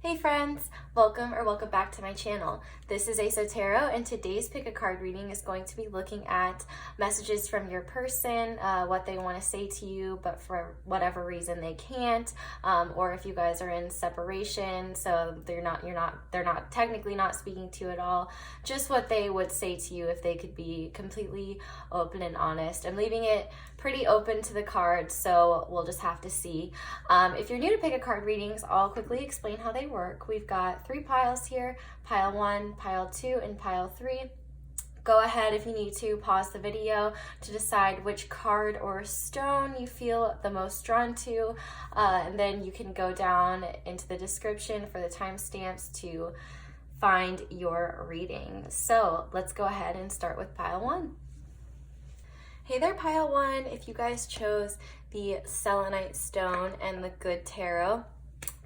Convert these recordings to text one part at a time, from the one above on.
Hey friends, welcome back to my channel. This is Tarot, and today's pick a card reading is going to be looking at messages from your person, what they want to say to you, but for whatever reason they can't, or if you guys are in separation, so they're not technically not speaking to you at all, just what they would say to you if they could be completely open and honest. I'm leaving it pretty open to the cards, so we'll just have to see. If you're new to pick a card readings, I'll quickly explain how they work. We've got 3 piles here: pile 1, pile 2, and pile 3. Go ahead, if you need to, pause the video to decide which card or stone you feel the most drawn to, and then you can go down into the description for the timestamps to find your reading. So let's go ahead and start with pile 1. Hey there, pile 1. If you guys chose the selenite stone and the good tarot,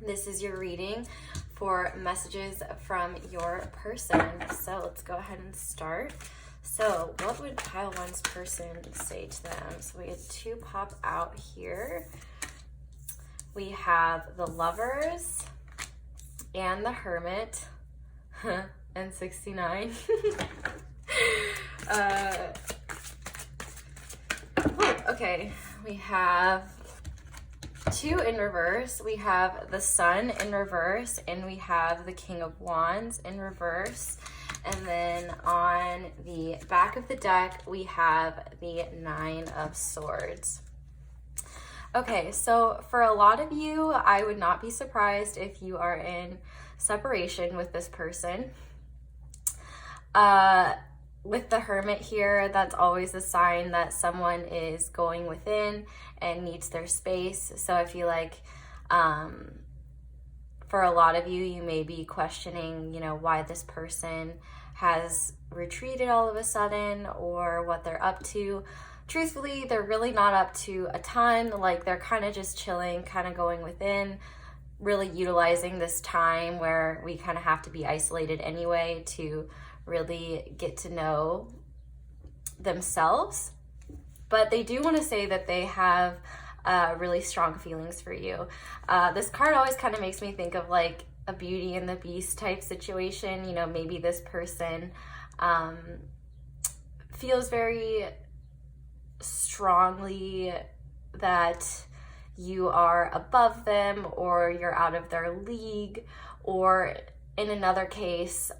this is your reading for messages from your person. So let's go ahead and start. So what would pile 1's person say to them? So we had 2 pop out here. We have the Lovers and the Hermit and 69. Okay, we have 2 in reverse. We have the Sun in reverse, and we have the King of Wands in reverse. And then on the back of the deck, we have the 9 of Swords. Okay, so for a lot of you, I would not be surprised if you are in separation with this person. With the Hermit here, that's always a sign that someone is going within and needs their space. So I feel like for a lot of you, you may be questioning, why this person has retreated all of a sudden or what they're up to. Truthfully, they're really not up to a ton. Like, they're kind of just chilling, kind of going within, really utilizing this time where we kind of have to be isolated anyway to really get to know themselves. But they do want to say that they have really strong feelings for you. This card always kind of makes me think of like a Beauty and the Beast type situation. Maybe this person feels very strongly that you are above them, or you're out of their league, or in another case,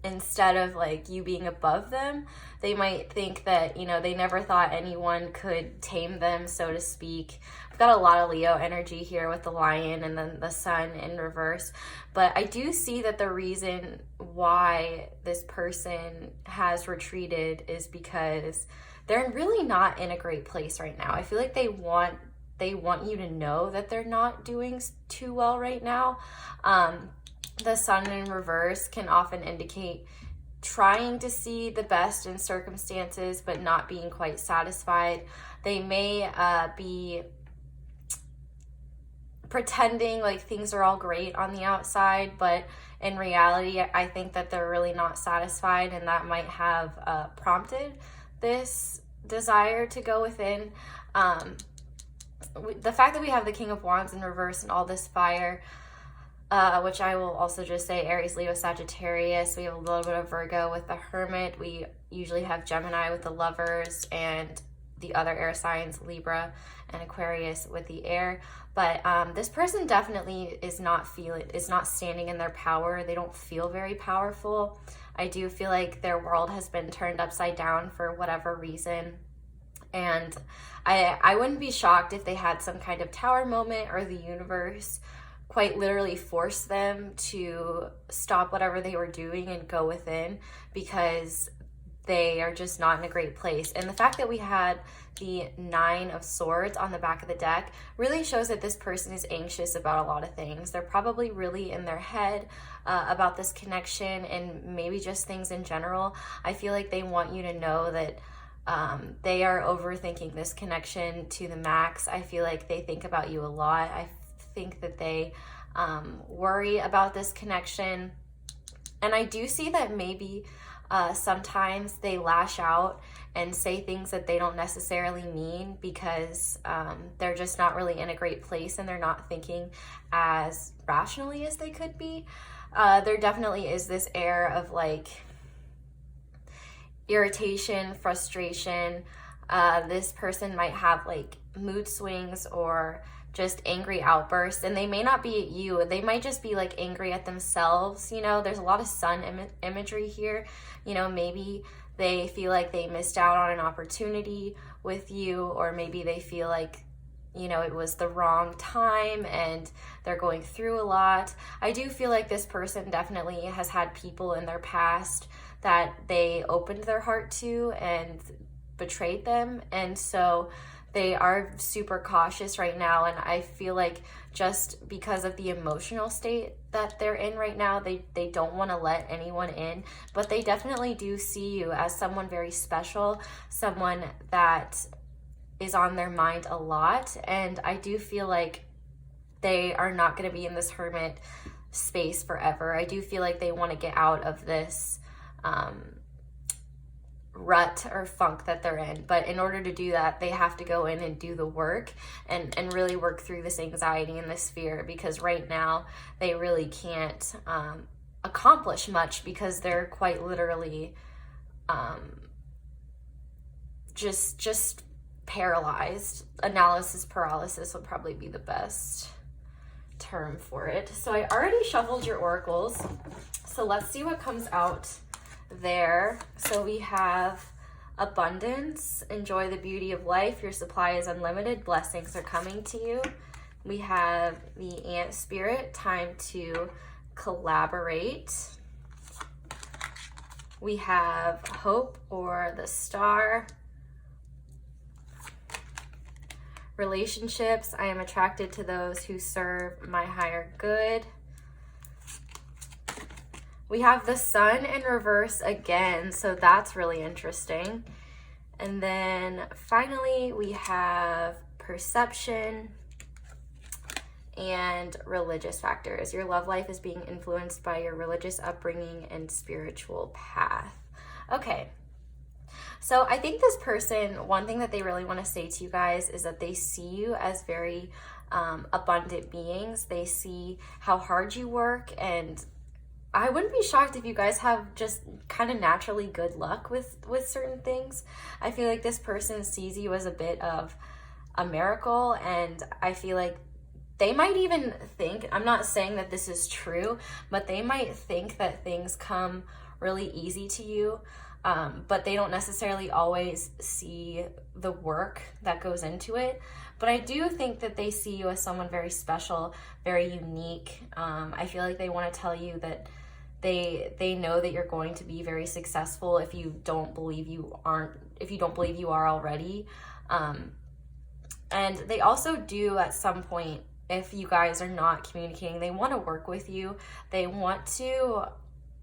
instead of like you being above them, they might think that, they never thought anyone could tame them, so to speak. I've got a lot of Leo energy here with the Lion and then the Sun in reverse. But I do see that the reason why this person has retreated is because they're really not in a great place right now. I feel like they want you to know that they're not doing too well right now. The Sun in reverse can often indicate trying to see the best in circumstances, but not being quite satisfied. They may be pretending like things are all great on the outside, but in reality, I think that they're really not satisfied, and that might have prompted this desire to go within. The fact that we have the King of Wands in reverse and all this fire, which I will also just say Aries, Leo, Sagittarius. We have a little bit of Virgo with the Hermit. We usually have Gemini with the Lovers, and the other air signs, Libra and Aquarius, with the air. But this person definitely is not standing in their power. They don't feel very powerful. I do feel like their world has been turned upside down for whatever reason. And I wouldn't be shocked if they had some kind of tower moment, or the universe quite literally force them to stop whatever they were doing and go within, because they are just not in a great place. And the fact that we had the 9 of Swords on the back of the deck really shows that this person is anxious about a lot of things. They're probably really in their head about this connection, and maybe just things in general. I feel like they want you to know that they are overthinking this connection to the max. I feel like they think about you a lot. I think that they worry about this connection. And I do see that maybe Sometimes they lash out and say things that they don't necessarily mean because they're just not really in a great place and they're not thinking as rationally as they could be. There definitely is this air of like irritation, frustration. This person might have like mood swings or just angry outbursts, and they may not be at you. They might just be like angry at themselves. You know, there's a lot of sun imagery here. You know, maybe they feel like they missed out on an opportunity with you, or maybe they feel like, you know, it was the wrong time and they're going through a lot. I do feel like this person definitely has had people in their past that they opened their heart to and betrayed them, and so they are super cautious right now. And I feel like just because of the emotional state that they're in right now, they don't want to let anyone in, but they definitely do see you as someone very special, someone that is on their mind a lot. And I do feel like they are not going to be in this hermit space forever. I do feel like they want to get out of this rut or funk that they're in, but in order to do that, they have to go in and do the work and really work through this anxiety and this fear, because right now they really can't accomplish much because they're quite literally just paralyzed. Analysis paralysis would probably be the best term for it. So I already shuffled your oracles, so let's see what comes out there. So we have abundance, enjoy the beauty of life, your supply is unlimited, blessings are coming to you. We have the ant spirit, time to collaborate. We have hope or the star. Relationships, I am attracted to those who serve my higher good. We have the sun in reverse again, so that's really interesting. And then finally, we have perception and religious factors. Your love life is being influenced by your religious upbringing and spiritual path. Okay, so I think this person, one thing that they really want to say to you guys is that they see you as very abundant beings. They see how hard you work, and I wouldn't be shocked if you guys have just kind of naturally good luck with certain things. I feel like this person sees you as a bit of a miracle, and I feel like they might even think, I'm not saying that this is true, but they might think that things come really easy to you, but they don't necessarily always see the work that goes into it. But I do think that they see you as someone very special, very unique. I feel like they want to tell you that they know that you're going to be very successful if you don't believe you are already. And they also do at some point, if you guys are not communicating, they want to work with you. They want to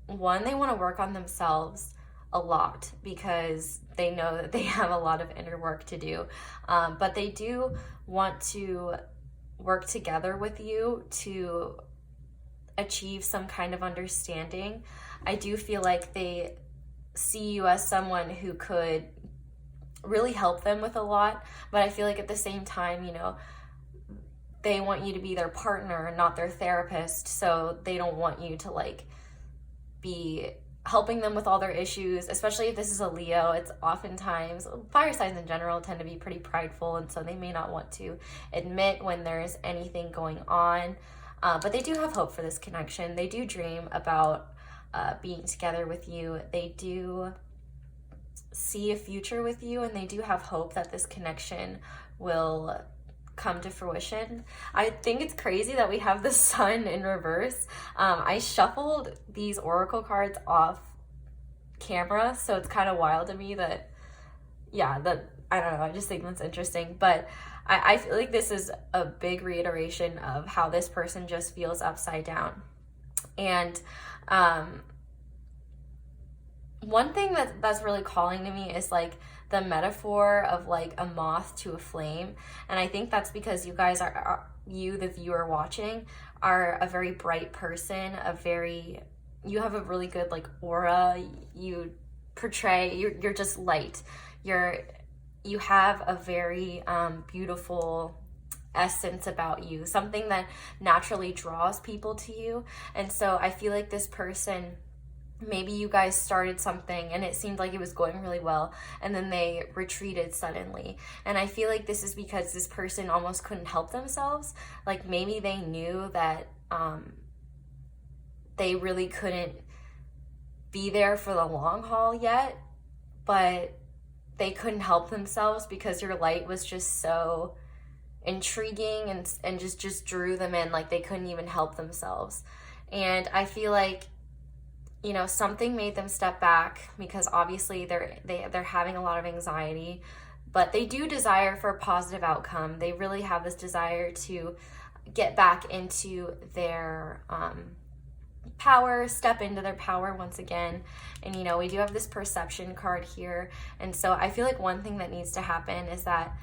work on themselves a lot because they know that they have a lot of inner work to do. But they do want to work together with you to achieve some kind of understanding. I do feel like they see you as someone who could really help them with a lot, but I feel like at the same time, you know, they want you to be their partner, not their therapist. So they don't want you to like be helping them with all their issues, especially if this is a Leo. It's oftentimes, fire signs in general tend to be pretty prideful, and so they may not want to admit when there's anything going on. But they do have hope for this connection. They do dream about being together with you. They do see a future with you, and they do have hope that this connection will come to fruition. I think it's crazy that we have the sun in reverse. I shuffled these oracle cards off camera, so it's kind of wild to me that I don't know, I just think that's interesting. But I feel like this is a big reiteration of how this person just feels upside down. And one thing that's really calling to me is like the metaphor of like a moth to a flame. And I think that's because you guys you, the viewer watching, are a very bright person, a very you have a really good like aura. You portray, you're just light. You have a very beautiful essence about you, something that naturally draws people to you. And so I feel like this person, maybe you guys started something and it seemed like it was going really well, and then they retreated suddenly. And I feel like this is because this person almost couldn't help themselves. Like maybe they knew that they really couldn't be there for the long haul yet, but they couldn't help themselves because your light was just so intriguing and just drew them in. Like they couldn't even help themselves. And I feel like, you know, something made them step back, because obviously they're having a lot of anxiety, but they do desire for a positive outcome. They really have this desire to get back into their power, step into their power once again. And you know, we do have this perception card here, and so I feel like one thing that needs to happen is that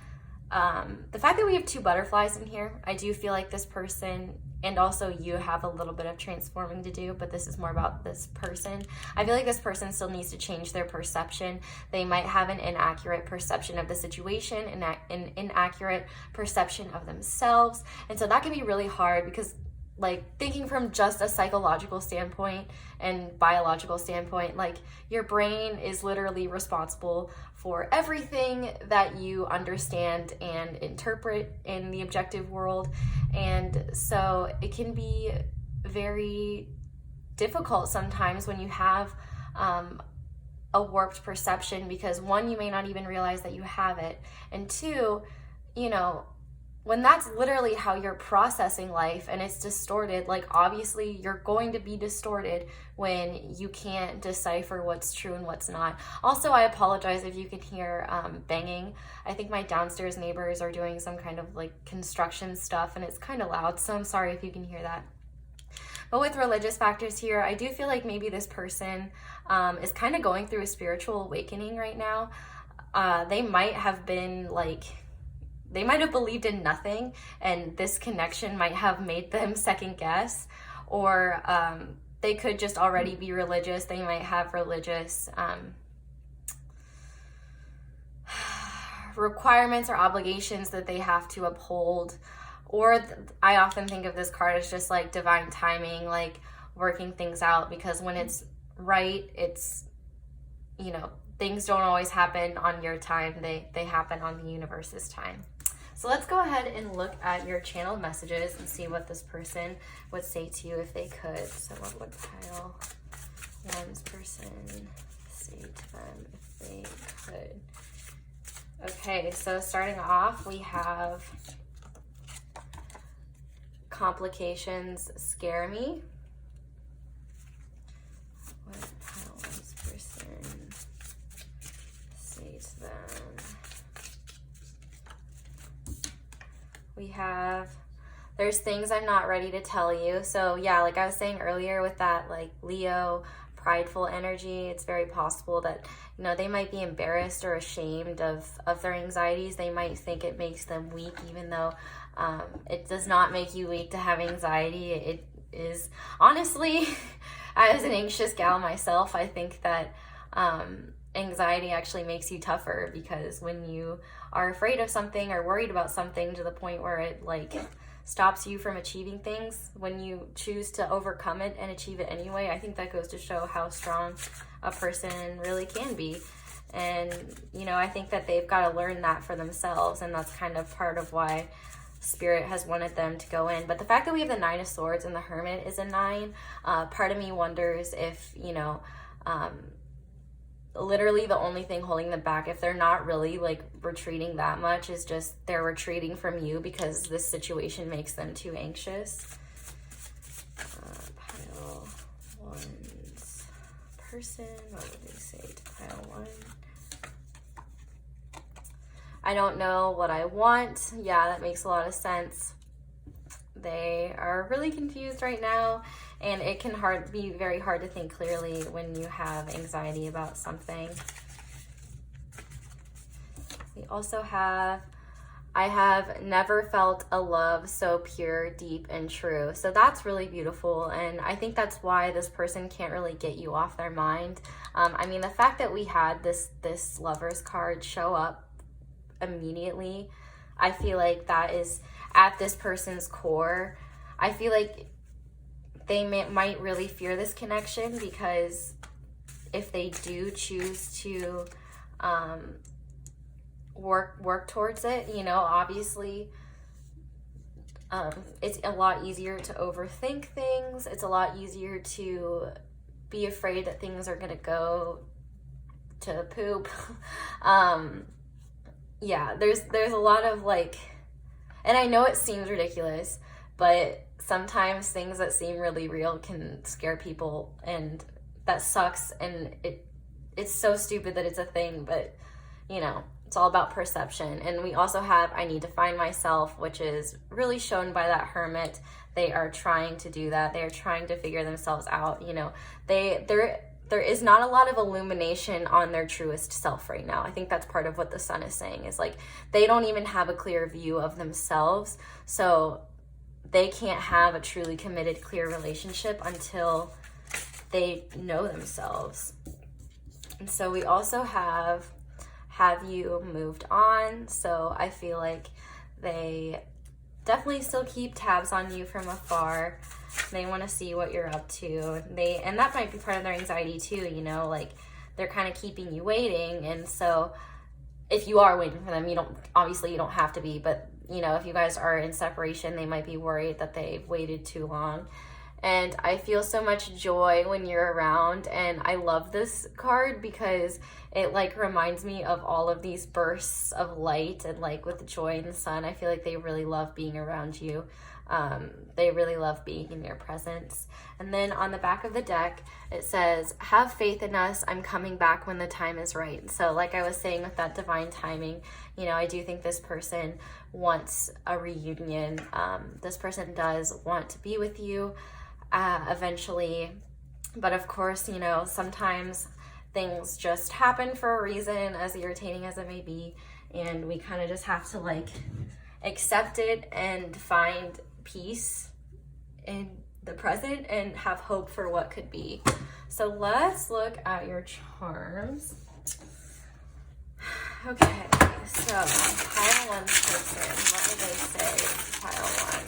the fact that we have 2 butterflies in here, I do feel like this person and also you have a little bit of transforming to do, but this is more about this person. I feel like this person still needs to change their perception. They might have an inaccurate perception of the situation, an inaccurate perception of themselves. And so that can be really hard, because like thinking from just a psychological standpoint and biological standpoint, like your brain is literally responsible for everything that you understand and interpret in the objective world. And so it can be very difficult sometimes when you have a warped perception, because 1, you may not even realize that you have it, and 2, you know, when that's literally how you're processing life and it's distorted, like obviously you're going to be distorted when you can't decipher what's true and what's not. Also, I apologize if you can hear banging. I think my downstairs neighbors are doing some kind of like construction stuff and it's kind of loud, so I'm sorry if you can hear that. But with religious factors here, I do feel like maybe this person is kind of going through a spiritual awakening right now. They might have been like, they might have believed in nothing, and this connection might have made them second guess, or they could just already be religious. They might have religious requirements or obligations that they have to uphold. Or I often think of this card as just like divine timing, like working things out, because when it's right, it's, you know, things don't always happen on your time. They happen on the universe's time. So let's go ahead and look at your channeled messages and see what this person would say to you if they could. So what would pile 1's person say to them if they could? Okay, so starting off, we have complications scare me. What would pile 1's person say to them? We have, there's things I'm not ready to tell you. So yeah, like I was saying earlier with that like Leo prideful energy, it's very possible that, you know, they might be embarrassed or ashamed of their anxieties. They might think it makes them weak, even though it does not make you weak to have anxiety. It is, honestly, as an anxious gal myself, I think that anxiety actually makes you tougher, because when you are afraid of something or worried about something to the point where it like stops you from achieving things, when you choose to overcome it and achieve it anyway, I think that goes to show how strong a person really can be. And, you know, I think that they've got to learn that for themselves, and that's kind of part of why Spirit has wanted them to go in. But the fact that we have the 9 of Swords and the Hermit is a 9, part of me wonders if, you know, literally the only thing holding them back, if they're not really like retreating that much, is just they're retreating from you because this situation makes them too anxious. Pile 1's person, what would they say to pile 1? I don't know what I want. Yeah, that makes a lot of sense. They are really confused right now, and it can be very hard to think clearly when you have anxiety about something. We also have I have never felt a love so pure, deep, and true. So that's really beautiful, and I think that's why this person can't really get you off their mind. I mean, the fact that we had this Lovers card show up immediately, I feel like that is at this person's core. I feel like they might really fear this connection, because if they do choose to work towards it, you know, obviously it's a lot easier to overthink things. It's a lot easier to be afraid that things are gonna go to poop. Yeah, there's a lot of like, and I know it seems ridiculous, but sometimes things that seem really real can scare people, and that sucks, and it's so stupid that it's a thing, but you know, it's all about perception. And we also have I need to find myself, which is really shown by that Hermit. They are trying to do that. They are trying to figure themselves out. You know, there is not a lot of illumination on their truest self right now. I think that's part of what the Sun is saying, is like they don't even have a clear view of themselves. So they can't have a truly committed, clear relationship until they know themselves. And so we also have you moved on? So I feel like they definitely still keep tabs on you from afar. They want to see what you're up to. And that might be part of their anxiety too, you know, like they're kind of keeping you waiting. And so if you are waiting for them, you don't have to be, but you know, if you guys are in separation, they might be worried that they've waited too long. And I feel so much joy when you're around, and I love this card because it like reminds me of all of these bursts of light, and like with the joy in the sun, I feel like they really love being around you. They really love being in your presence. And then on the back of the deck, it says, have faith in us. I'm coming back when the time is right. So like I was saying with that divine timing, you know, I do think this person wants a reunion. This person does want to be with you eventually. But of course, you know, sometimes things just happen for a reason, as irritating as it may be. And we kind of just have to like accept it and find peace in the present and have hope for what could be. So let's look at your charms. Okay, so pile one person, what do they say? Pile one.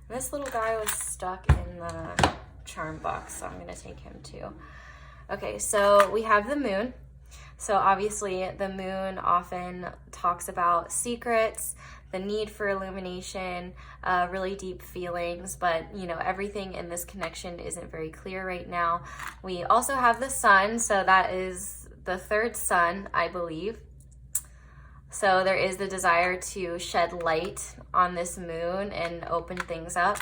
This little guy was stuck in the charm box, so I'm going to take him too. Okay, so we have the moon. So obviously the moon often talks about secrets, the need for illumination, really deep feelings, but you know, everything in this connection isn't very clear right now. We also have the sun, so that is the third sun, I believe. So there is the desire to shed light on this moon and open things up.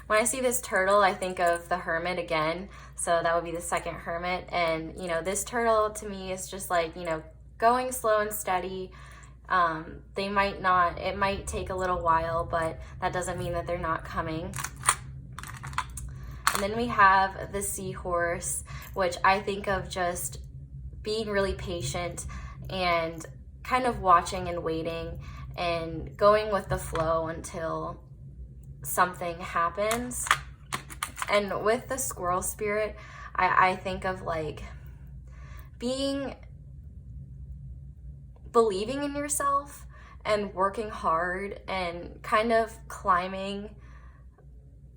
When I see this turtle, I think of the Hermit again. So that would be the second Hermit. And, you know, this turtle to me is just like, you know, going slow and steady. It might take a little while, but that doesn't mean that they're not coming. And then we have the seahorse, which I think of just being really patient and kind of watching and waiting and going with the flow until something happens. And with the squirrel spirit, I think of like believing in yourself and working hard and kind of climbing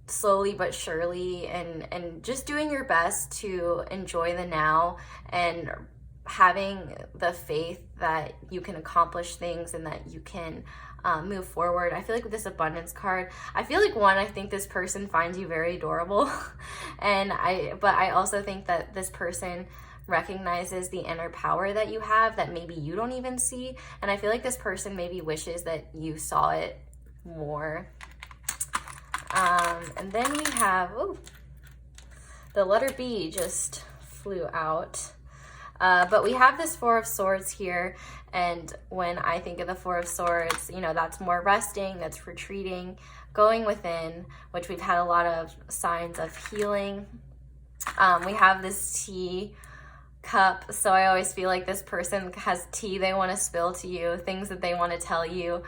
slowly but surely, and just doing your best to enjoy the now and having the faith that you can accomplish things and that you can move forward. I feel like with this abundance card, I think this person finds you very adorable. But I also think that this person recognizes the inner power that you have that maybe you don't even see. And I feel like this person maybe wishes that you saw it more. And then we have, the letter B just flew out. But we have this Four of Swords here, and when I think of the Four of Swords, you know, that's more resting, that's retreating, going within, which we've had a lot of signs of healing. We have this tea cup, so I always feel like this person has tea they want to spill to you, things that they want to tell you.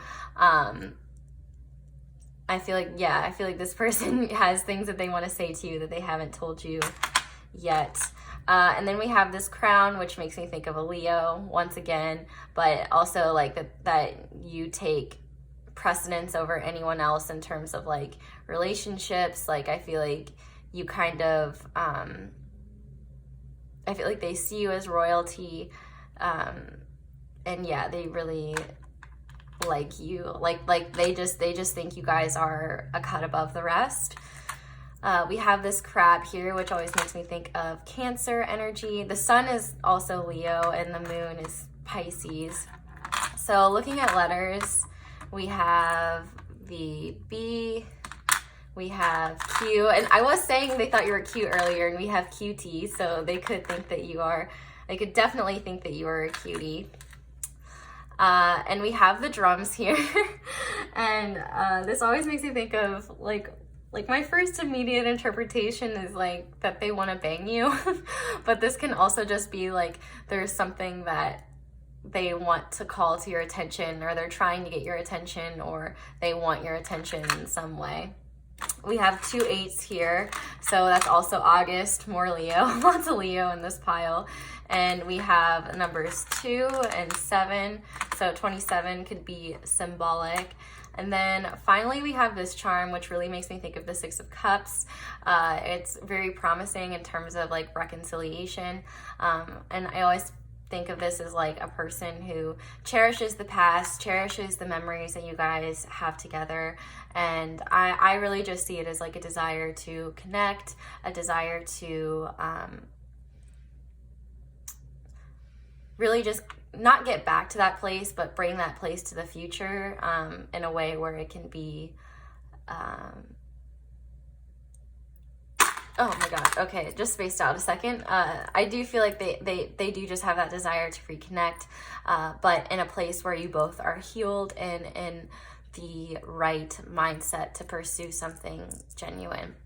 I feel like this person has things that they want to say to you that they haven't told you yet. And then we have this crown, which makes me think of a Leo once again, but also like that you take precedence over anyone else in terms of like relationships. Like I feel like you kind of, I feel like they see you as royalty. And yeah, they really like you, like they just think you guys are a cut above the rest. We have this crab here, which always makes me think of Cancer energy. The sun is also Leo and the moon is Pisces. So looking at letters, we have the B, we have Q, and I was saying they thought you were cute earlier, and we have QT, so they could definitely think that you are a cutie. And we have the drums here. And this always makes me think of like my first immediate interpretation is like that they want to bang you. But this can also just be like there's something that they want to call to your attention, or they're trying to get your attention, or they want your attention in some way. We have 2 8s here, so that's also August, more Leo, lots of Leo in this pile. And we have numbers 2 and 7, so 27 could be symbolic. And then finally we have this charm, which really makes me think of the 6 of Cups. It's very promising in terms of like reconciliation, and I always think of this as like a person who cherishes the past, cherishes the memories that you guys have together. And I really just see it as like a desire to connect, a desire to really just not get back to that place, but bring that place to the future in a way where it can be oh my god, okay, just spaced out a second. I do feel like they do just have that desire to reconnect, but in a place where you both are healed and in the right mindset to pursue something genuine.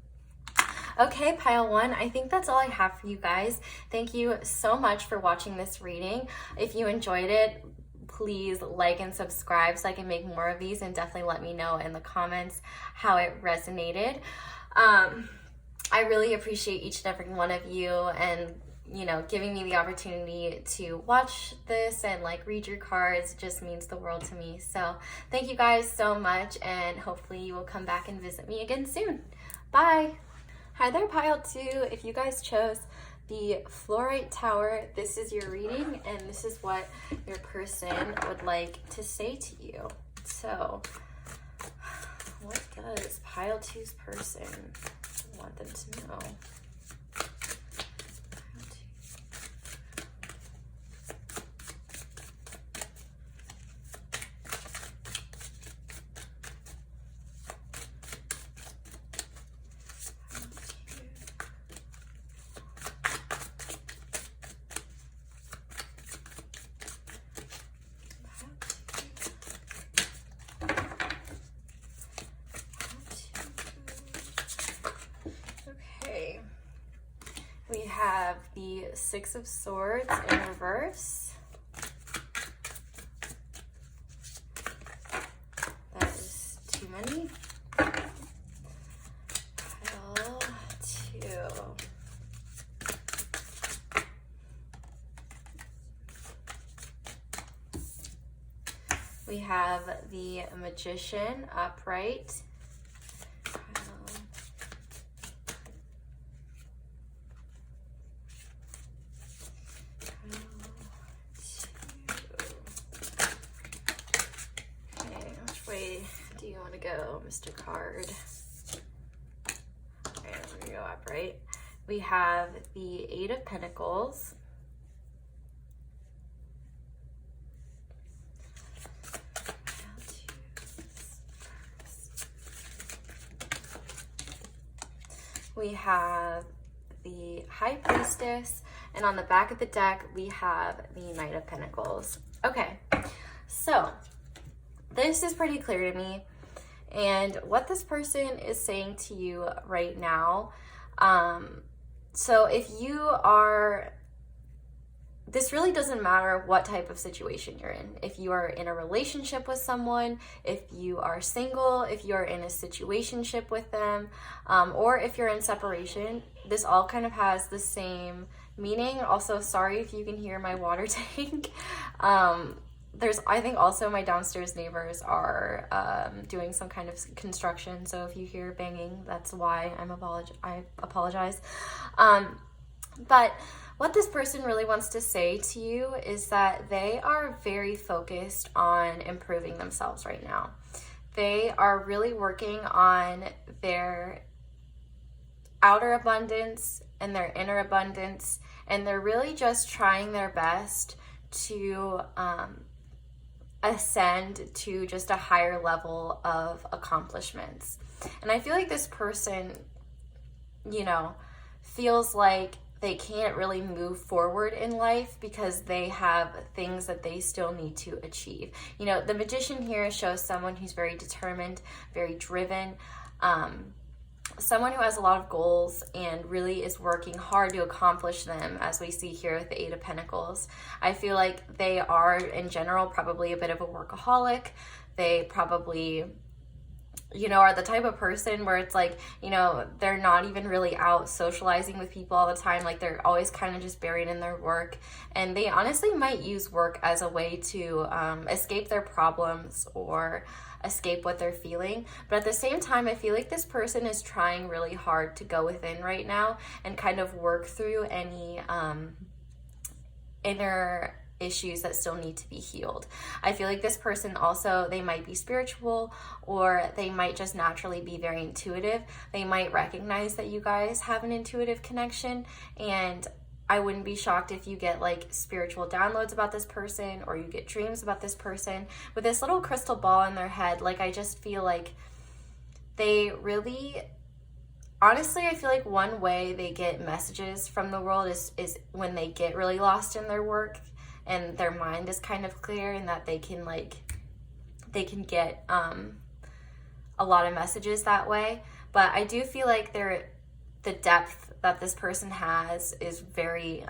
Okay, pile 1, I think that's all I have for you guys. Thank you so much for watching this reading. If you enjoyed it, please like and subscribe so I can make more of these, and definitely let me know in the comments how it resonated. I really appreciate each and every one of you, and you know, giving me the opportunity to watch this and like read your cards just means the world to me. So thank you guys so much, and hopefully you will come back and visit me again soon. Bye. Hi there, pile 2. If you guys chose the Fluorite Tower, this is your reading, and this is what your person would like to say to you. So what does pile 2's person want them to know? We have the 6 of Swords in reverse. That is too many. Pile 2. We have the Magician upright. Do you want to go, Mr. Card? Okay, we're going to go upright. We have the 8 of Pentacles. We have the High Priestess, and on the back of the deck, we have the Knight of Pentacles. Okay, so this is pretty clear to me, and what this person is saying to you right now. So if you are, this really doesn't matter what type of situation you're in. If you are in a relationship with someone, if you are single, if you are in a situationship with them, or if you're in separation, this all kind of has the same meaning. Also, sorry if you can hear my water tank. I think also my downstairs neighbors are doing some kind of construction. So if you hear banging, that's why I apologize. But what this person really wants to say to you is that they are very focused on improving themselves right now. They are really working on their outer abundance and their inner abundance, and they're really just trying their best to ascend to just a higher level of accomplishments. And I feel like this person, feels like they can't really move forward in life because they have things that they still need to achieve. The Magician here shows someone who's very determined, very driven, someone who has a lot of goals and really is working hard to accomplish them, as we see here with the Eight of Pentacles. I feel like they are, in general, probably a bit of a workaholic. They probably are the type of person where it's like, they're not even really out socializing with people all the time. Like, they're always kind of just buried in their work. And they honestly might use work as a way to escape their problems or escape what they're feeling. But at the same time, I feel like this person is trying really hard to go within right now and kind of work through any inner issues that still need to be healed. I feel like this person also, they might be spiritual, or they might just naturally be very intuitive. They might recognize that you guys have an intuitive connection, and I wouldn't be shocked if you get like spiritual downloads about this person, or you get dreams about this person with this little crystal ball in their head. Like, I just feel like they really, honestly, I feel like one way they get messages from the world is when they get really lost in their work and their mind is kind of clear, and that they can get a lot of messages that way. But I do feel like the depth that this person has is very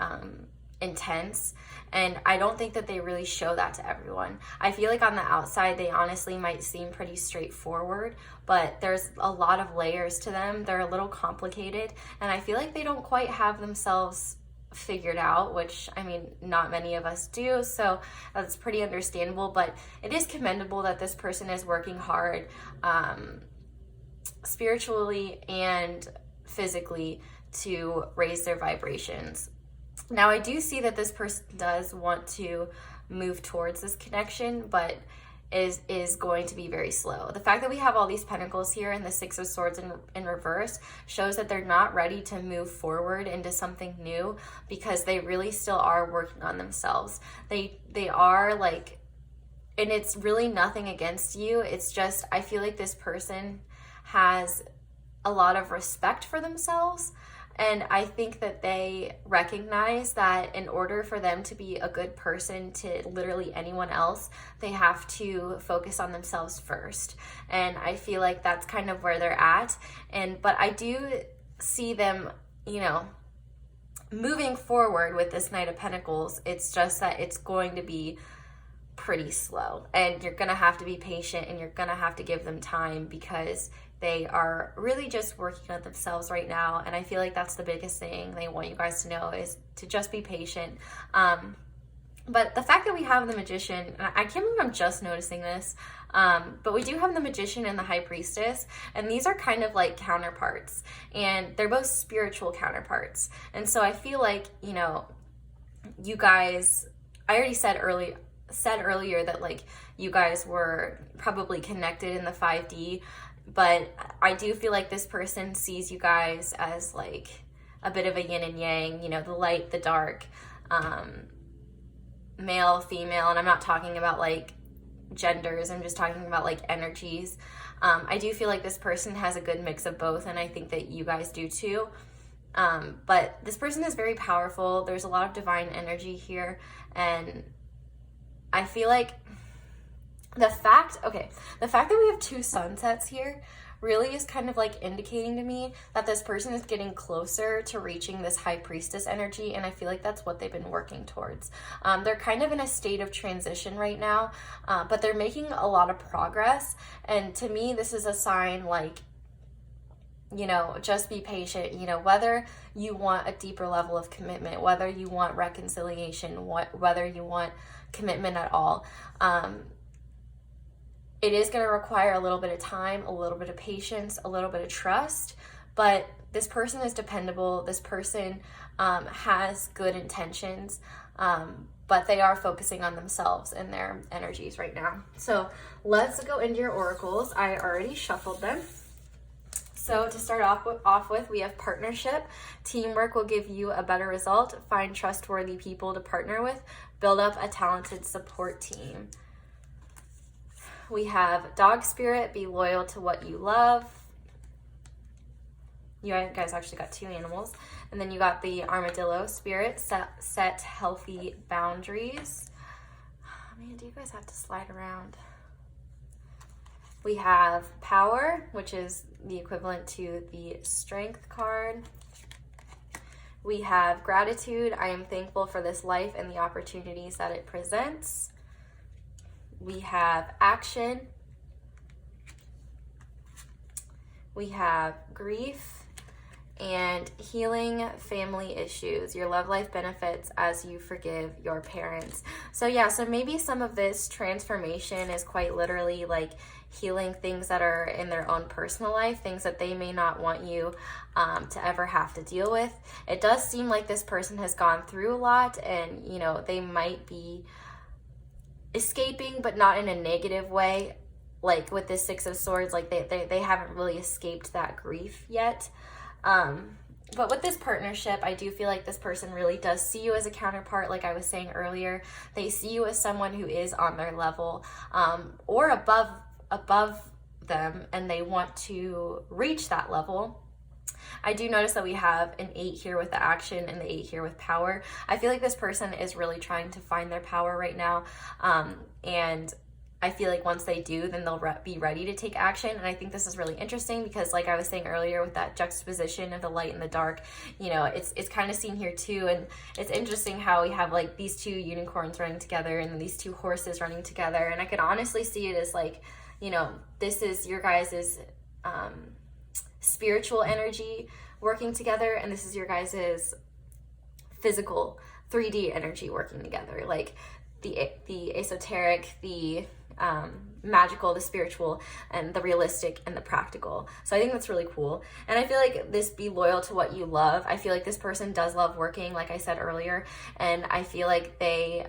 intense, and I don't think that they really show that to everyone. I feel like on the outside they honestly might seem pretty straightforward, but there's a lot of layers to them. They're a little complicated, and I feel like they don't quite have themselves figured out, which, I mean, not many of us do, so that's pretty understandable. But it is commendable that this person is working hard spiritually and physically to raise their vibrations. Now, I do see that this person does want to move towards this connection, but is going to be very slow. The fact that we have all these pentacles here and the Six of Swords in reverse shows that they're not ready to move forward into something new, because they really still are working on themselves. They are like, and it's really nothing against you. It's just, I feel like this person has a lot of respect for themselves. And I think that they recognize that in order for them to be a good person to literally anyone else, they have to focus on themselves first. And I feel like that's kind of where they're at. But I do see them, moving forward with this Knight of Pentacles. It's just that it's going to be pretty slow, and you're going to have to be patient, and you're going to have to give them time, because they are really just working on themselves right now. And I feel like that's the biggest thing they want you guys to know, is to just be patient. But the fact that we have the Magician, and I can't believe I'm just noticing this, but we do have the Magician and the High Priestess, and these are kind of like counterparts, and they're both spiritual counterparts. And so I feel like, you guys, I already said earlier that like you guys were probably connected in the 5D, but I do feel like this person sees you guys as like a bit of a yin and yang, the light, the dark, male, female, and I'm not talking about like genders, I'm just talking about like energies. I do feel like this person has a good mix of both, and I think that you guys do too. But this person is very powerful. There's a lot of divine energy here. And I feel like the fact that we have two sunsets here really is kind of like indicating to me that this person is getting closer to reaching this high priestess energy, and I feel like that's what they've been working towards. They're kind of in a state of transition right now, but they're making a lot of progress, and to me this is a sign like, you know, just be patient. You know, whether you want a deeper level of commitment, whether you want reconciliation, whether you want commitment at all, it is going to require a little bit of time, a little bit of patience, a little bit of trust, but this person is dependable. This person has good intentions, but they are focusing on themselves and their energies right now. So let's go into your oracles. I already shuffled them. So to start off with, we have partnership. Teamwork will give you a better result. Find trustworthy people to partner with. Build up a talented support team. We have dog spirit. Be loyal to what you love. You guys actually got two animals. And then you got the armadillo spirit. Set healthy boundaries. Man, do you guys have to slide around? We have power, which is the equivalent to the strength card. We have gratitude. I am thankful for this life and the opportunities that it presents. We have action. We have grief and healing family issues. Your love life benefits as you forgive your parents. So yeah, so maybe some of this transformation is quite literally like healing things that are in their own personal life, things that they may not want you to ever have to deal with. It does seem like this person has gone through a lot, and you know, they might be escaping, but not in a negative way. Like with this Six of Swords, like they haven't really escaped that grief yet. But with this partnership, I do feel like this person really does see you as a counterpart. Like I was saying earlier, they see you as someone who is on their level, or above them, and they want to reach that level. I do notice that we have an 8 here with the action and the 8 here with power. I feel like this person is really trying to find their power right now, and I feel like once they do, then they'll be ready to take action. And I think this is really interesting because, like I was saying earlier, with that juxtaposition of the light and the dark, you know, it's kind of seen here too. And it's interesting how we have like these two unicorns running together and these two horses running together. And I could honestly see it as like, you know, this is your guys' spiritual energy working together, and this is your guys' physical 3D energy working together. Like the esoteric, the magical, the spiritual, and the realistic and the practical. So I think that's really cool. And I feel like this be loyal to what you love. I feel like this person does love working, like I said earlier, and I feel like they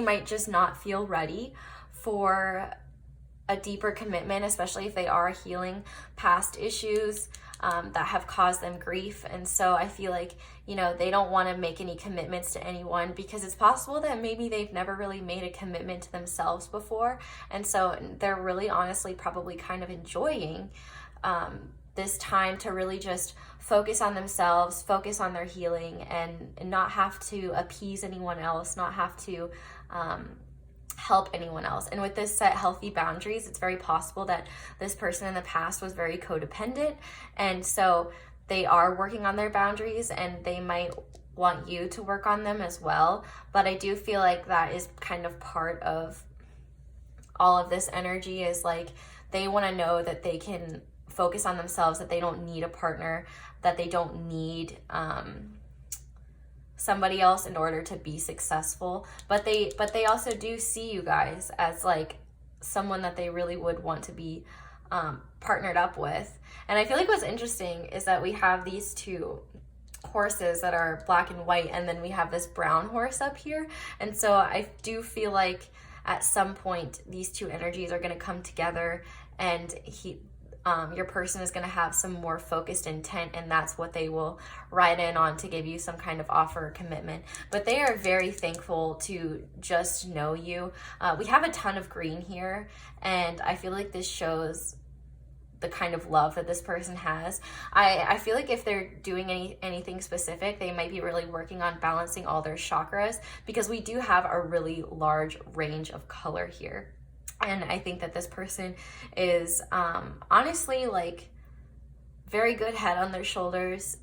might just not feel ready for a deeper commitment, especially if they are healing past issues that have caused them grief. And so I feel like, you know, they don't want to make any commitments to anyone because it's possible that maybe they've never really made a commitment to themselves before. And so they're really honestly probably kind of enjoying this time to really just focus on themselves, focus on their healing, and not have to appease anyone else, not have to help anyone else. And with this set healthy boundaries, it's very possible that this person in the past was very codependent, and so they are working on their boundaries, and they might want you to work on them as well. But I do feel like that is kind of part of all of this energy, is like they want to know that they can focus on themselves, that they don't need a partner, that they don't need somebody else in order to be successful. But they also do see you guys as like someone that they really would want to be partnered up with. And I feel like what's interesting is that we have these two horses that are black and white, and then we have this brown horse up here. And so I do feel like at some point these two energies are going to come together, and your person is going to have some more focused intent, and that's what they will ride in on to give you some kind of offer or commitment. But they are very thankful to just know you. We have a ton of green here, and I feel like this shows the kind of love that this person has. I feel like if they're doing anything specific, they might be really working on balancing all their chakras, because we do have a really large range of color here. And I think that this person is honestly like very good head on their shoulders,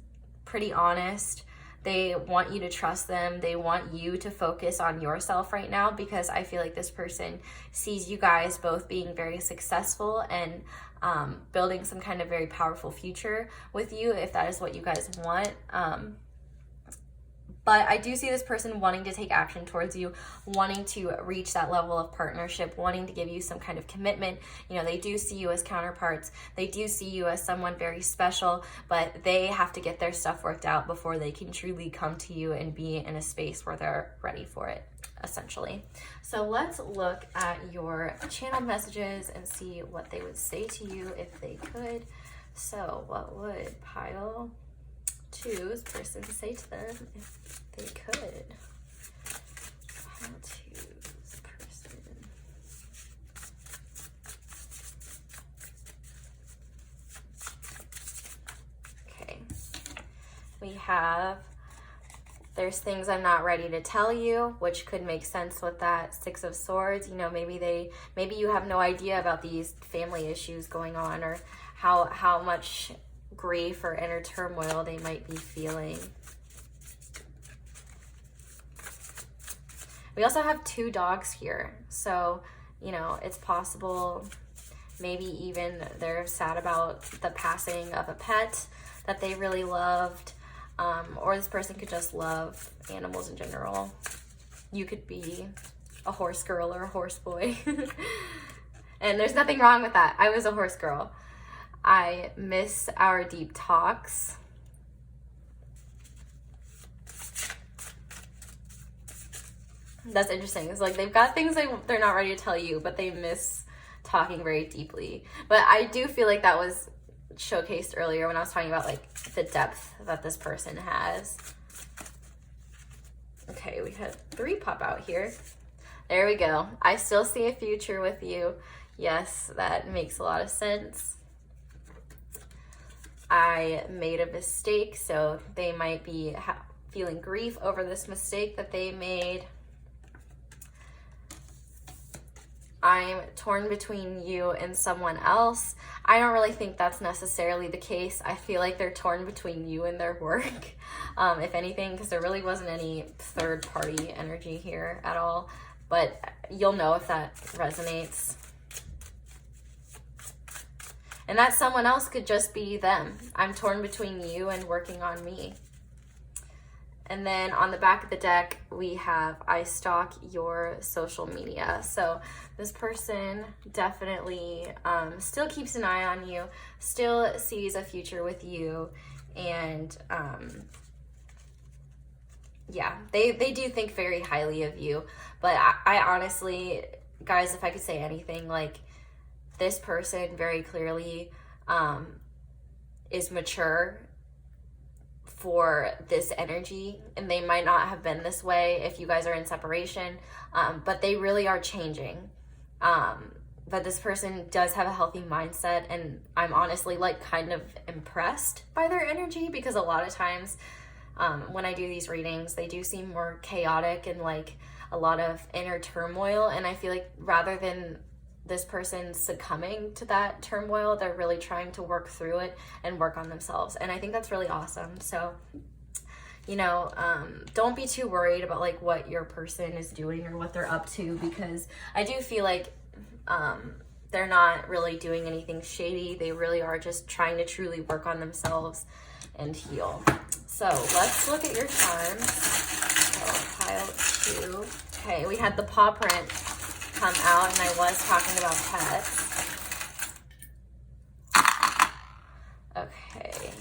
pretty honest. They want you to trust them. They want you to focus on yourself right now, because I feel like this person sees you guys both being very successful and building some kind of very powerful future with you, if that is what you guys want. But I do see this person wanting to take action towards you, wanting to reach that level of partnership, wanting to give you some kind of commitment. You know, they do see you as counterparts. They do see you as someone very special, but they have to get their stuff worked out before they can truly come to you and be in a space where they're ready for it, essentially. So let's look at your channel messages and see what they would say to you if they could. So what would pile 2's person say to them if they could? Pile 2's person. Okay. We have, there's things I'm not ready to tell you, which could make sense with that 6 of Swords. You know, maybe you have no idea about these family issues going on, or how much grief or inner turmoil they might be feeling. We also have 2 dogs here, so you know, it's possible maybe even they're sad about the passing of a pet that they really loved, or this person could just love animals in general. You could be a horse girl or a horse boy. And there's nothing wrong with that. I was a horse girl. I miss our deep talks. That's interesting. It's like they've got things they're not ready to tell you, but they miss talking very deeply. But I do feel like that was showcased earlier when I was talking about like the depth that this person has. Okay, we had 3 pop out here. There we go. I still see a future with you. Yes, that makes a lot of sense. I made a mistake, so they might be feeling grief over this mistake that they made. I'm torn between you and someone else. I don't really think that's necessarily the case. I feel like they're torn between you and their work, if anything, because there really wasn't any third party energy here at all. But you'll know if that resonates. And that someone else could just be them. I'm torn between you and working on me. And then on the back of the deck, we have, I stalk your social media. So this person definitely still keeps an eye on you, still sees a future with you. And yeah, they do think very highly of you. But I honestly, guys, if I could say anything, like, this person very clearly is mature for this energy, and they might not have been this way if you guys are in separation, but they really are changing. But this person does have a healthy mindset, and I'm honestly like kind of impressed by their energy, because a lot of times when I do these readings, they do seem more chaotic and like a lot of inner turmoil, and I feel like rather than this person succumbing to that turmoil, they're really trying to work through it and work on themselves. And I think that's really awesome. So, you know, don't be too worried about like what your person is doing or what they're up to, because I do feel like they're not really doing anything shady. They really are just trying to truly work on themselves and heal. So let's look at your charms. So pile 2. Okay, we had the paw print come out, and I was talking about pets. Okay.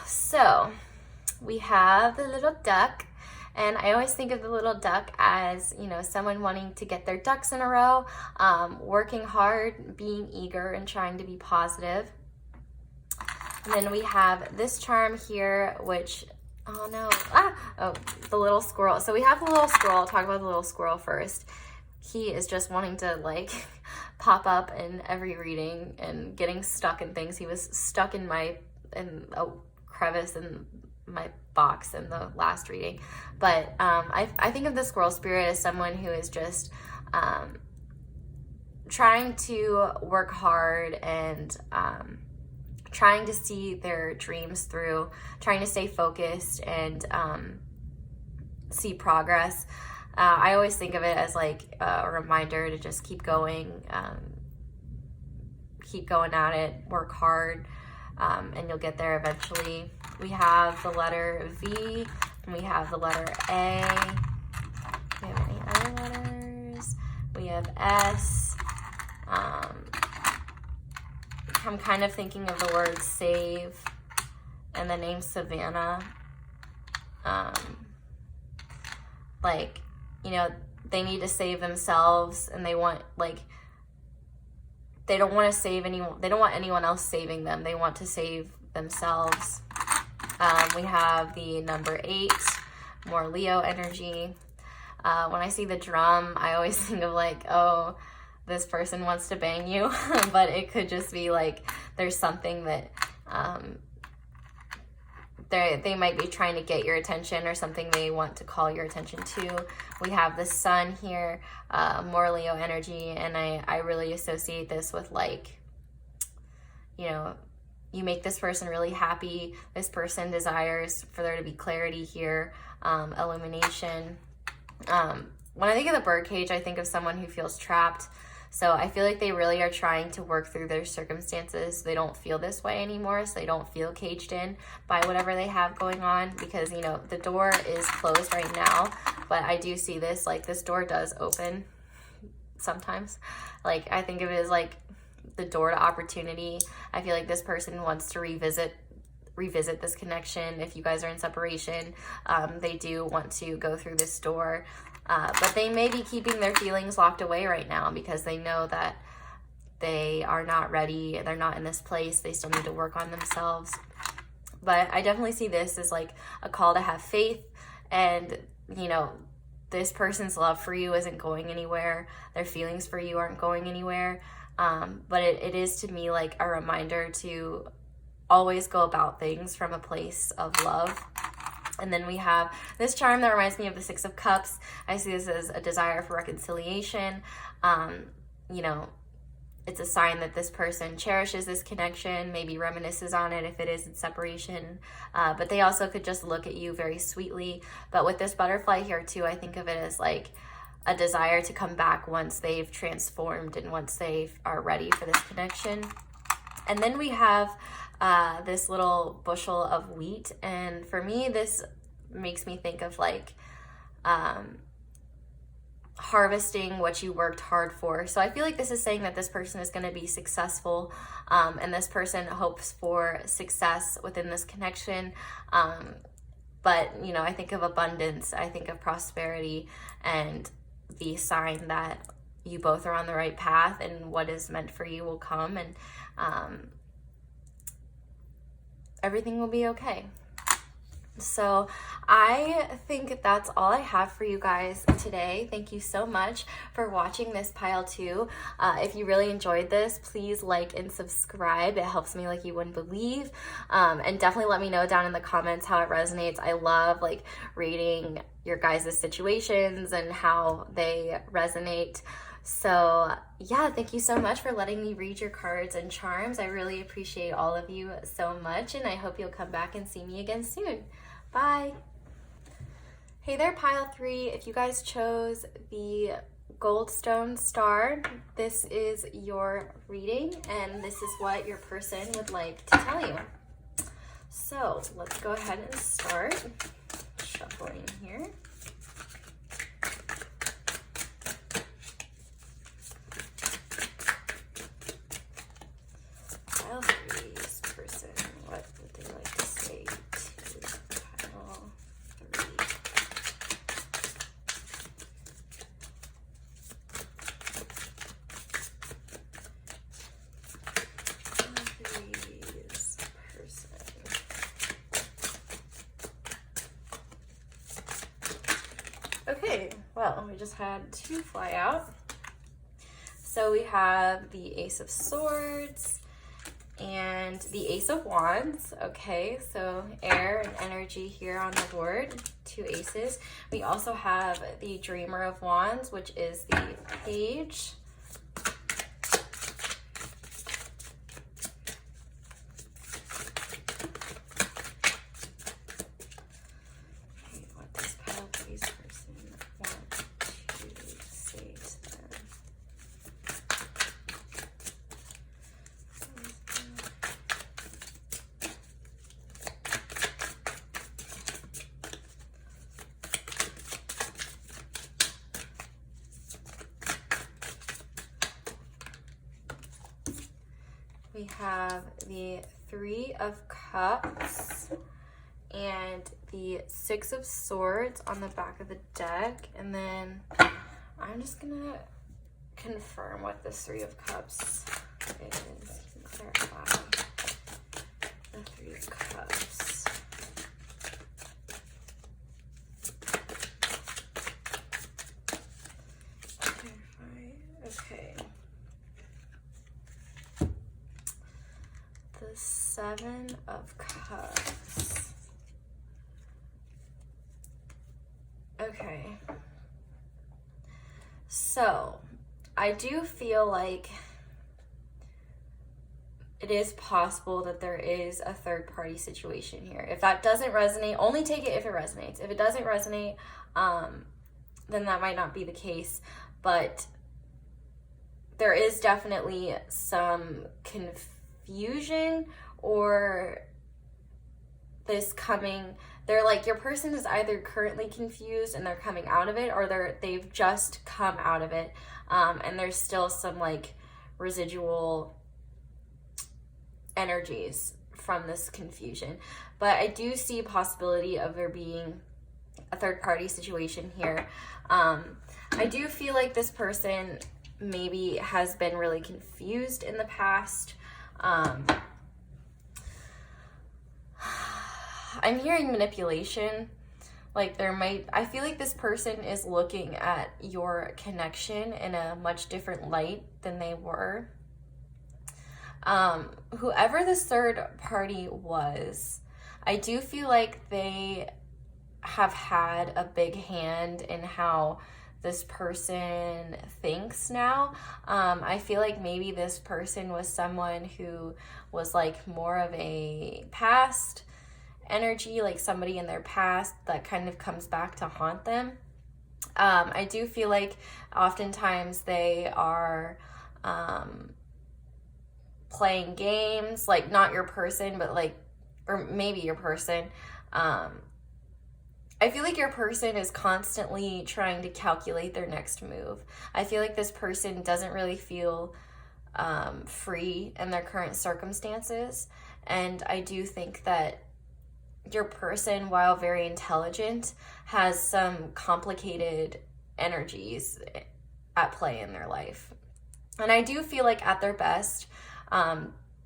So we have the little duck, and I always think of the little duck as, you know, someone wanting to get their ducks in a row, working hard, being eager, and trying to be positive. And then we have this charm here, which, oh, the little squirrel. So we have the little squirrel. I'll talk about the little squirrel first. he is just wanting to like pop up in every reading and getting stuck in things. He was stuck in a crevice in my box in the last reading. But I think of the squirrel spirit as someone who is just trying to work hard and trying to see their dreams through, trying to stay focused and see progress. I always think of it as like a reminder to just keep going at it, work hard, and you'll get there eventually. We have the letter V, and we have the letter A. Do we have any other letters? We have S. I'm kind of thinking of the word save and the name Savannah. Like, you know, they need to save themselves, and they want, like, they don't want to save anyone. They don't want anyone else saving them. They want to save themselves. We have the number 8, more Leo energy. When I see the drum, I always think of like, oh, this person wants to bang you, but it could just be like there's something that they might be trying to get your attention, or something they want to call your attention to. We have the sun here, more Leo energy, and I really associate this with, like, you know, you make this person really happy. This person desires for there to be clarity here, illumination. When I think of the birdcage, I think of someone who feels trapped. So I feel like they really are trying to work through their circumstances. They don't feel this way anymore, so they don't feel caged in by whatever they have going on, because, you know, the door is closed right now, but I do see this, like, this door does open sometimes. Like, I think of it as like the door to opportunity. I feel like this person wants to revisit this connection. If you guys are in separation, they do want to go through this door. But they may be keeping their feelings locked away right now because they know that they are not ready. They're not in this place. They still need to work on themselves. But I definitely see this as like a call to have faith. And, you know, this person's love for you isn't going anywhere. Their feelings for you aren't going anywhere. But it is to me like a reminder to always go about things from a place of love. And then we have this charm that reminds me of the 6 of Cups. I see this as a desire for reconciliation. You know, it's a sign that this person cherishes this connection, maybe reminisces on it if it is in separation. But they also could just look at you very sweetly. But with this butterfly here too, I think of it as like a desire to come back once they've transformed and once they are ready for this connection. And then we have this little bushel of wheat, and for me this makes me think of like harvesting what you worked hard for. So I feel like this is saying that this person is going to be successful, and this person hopes for success within this connection. But, you know, I think of abundance, I think of prosperity, and the sign that you both are on the right path and what is meant for you will come, and everything will be okay. So I think that's all I have for you guys today. Thank you so much for watching this pile 2. If you really enjoyed this, please like and subscribe. It helps me like you wouldn't believe. And definitely let me know down in the comments how it resonates. I love like reading your guys' situations and how they resonate. So yeah, thank you so much for letting me read your cards and charms. I really appreciate all of you so much, and I hope you'll come back and see me again soon. Bye. Hey there, pile 3. If you guys chose the Goldstone Star, this is your reading, and this is what your person would like to tell you. So let's go ahead and start shuffling here. Pile 3's person, what would they like to say to pile 3? Pile 3's person. Okay, well, well. We just had 2 fly out. So we have the Ace of Swords and the Ace of Wands. Okay, so air and energy here on the board, 2 aces. We also have the Dreamer of Wands, which is the Page. We have the 3 of Cups and the 6 of Swords on the back of the deck. And then I'm just gonna confirm what this 3 of Cups is. Clarify the 3 of Cups. Okay. The 7 of Cups. Okay. So, I do feel like it is possible that there is a third party situation here. If that doesn't resonate, only take it if it resonates. If it doesn't resonate, then that might not be the case. But there is definitely some confusion or this coming. They're like, your person is either currently confused and they're coming out of it, or they've just come out of it, and there's still some like residual energies from this confusion. But I do see a possibility of there being a third party situation here. I do feel like this person maybe has been really confused in the past. I'm hearing manipulation. Like I feel like this person is looking at your connection in a much different light than they were. Whoever this third party was, I do feel like they have had a big hand in how this person thinks now. I feel like maybe this person was someone who was like more of a past energy, like somebody in their past that kind of comes back to haunt them. I do feel like oftentimes they are playing games, like not your person, but like, or maybe your person. I feel like your person is constantly trying to calculate their next move. I feel like this person doesn't really feel free in their current circumstances. And I do think that your person, while very intelligent, has some complicated energies at play in their life. And I do feel like at their best,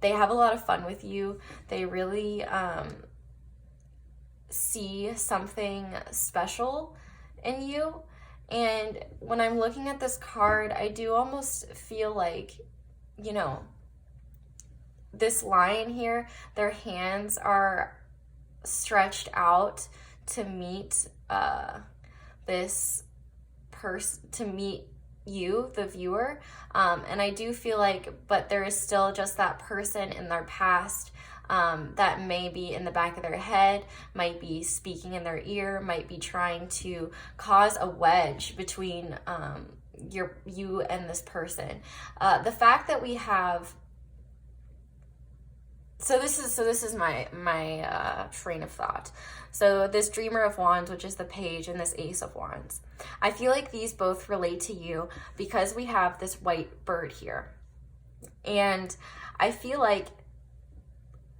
they have a lot of fun with you. They really see something special in you. And when I'm looking at this card, I do almost feel like, you know, this line here, their hands are stretched out to meet this person, to meet you, the viewer. And I do feel like, but there is still just that person in their past that may be in the back of their head, might be speaking in their ear, might be trying to cause a wedge between you and this person. The fact that we have, so this is my train of thought. So this Dreamer of Wands, which is the Page, and this Ace of Wands, I feel like these both relate to you because we have this white bird here. And I feel like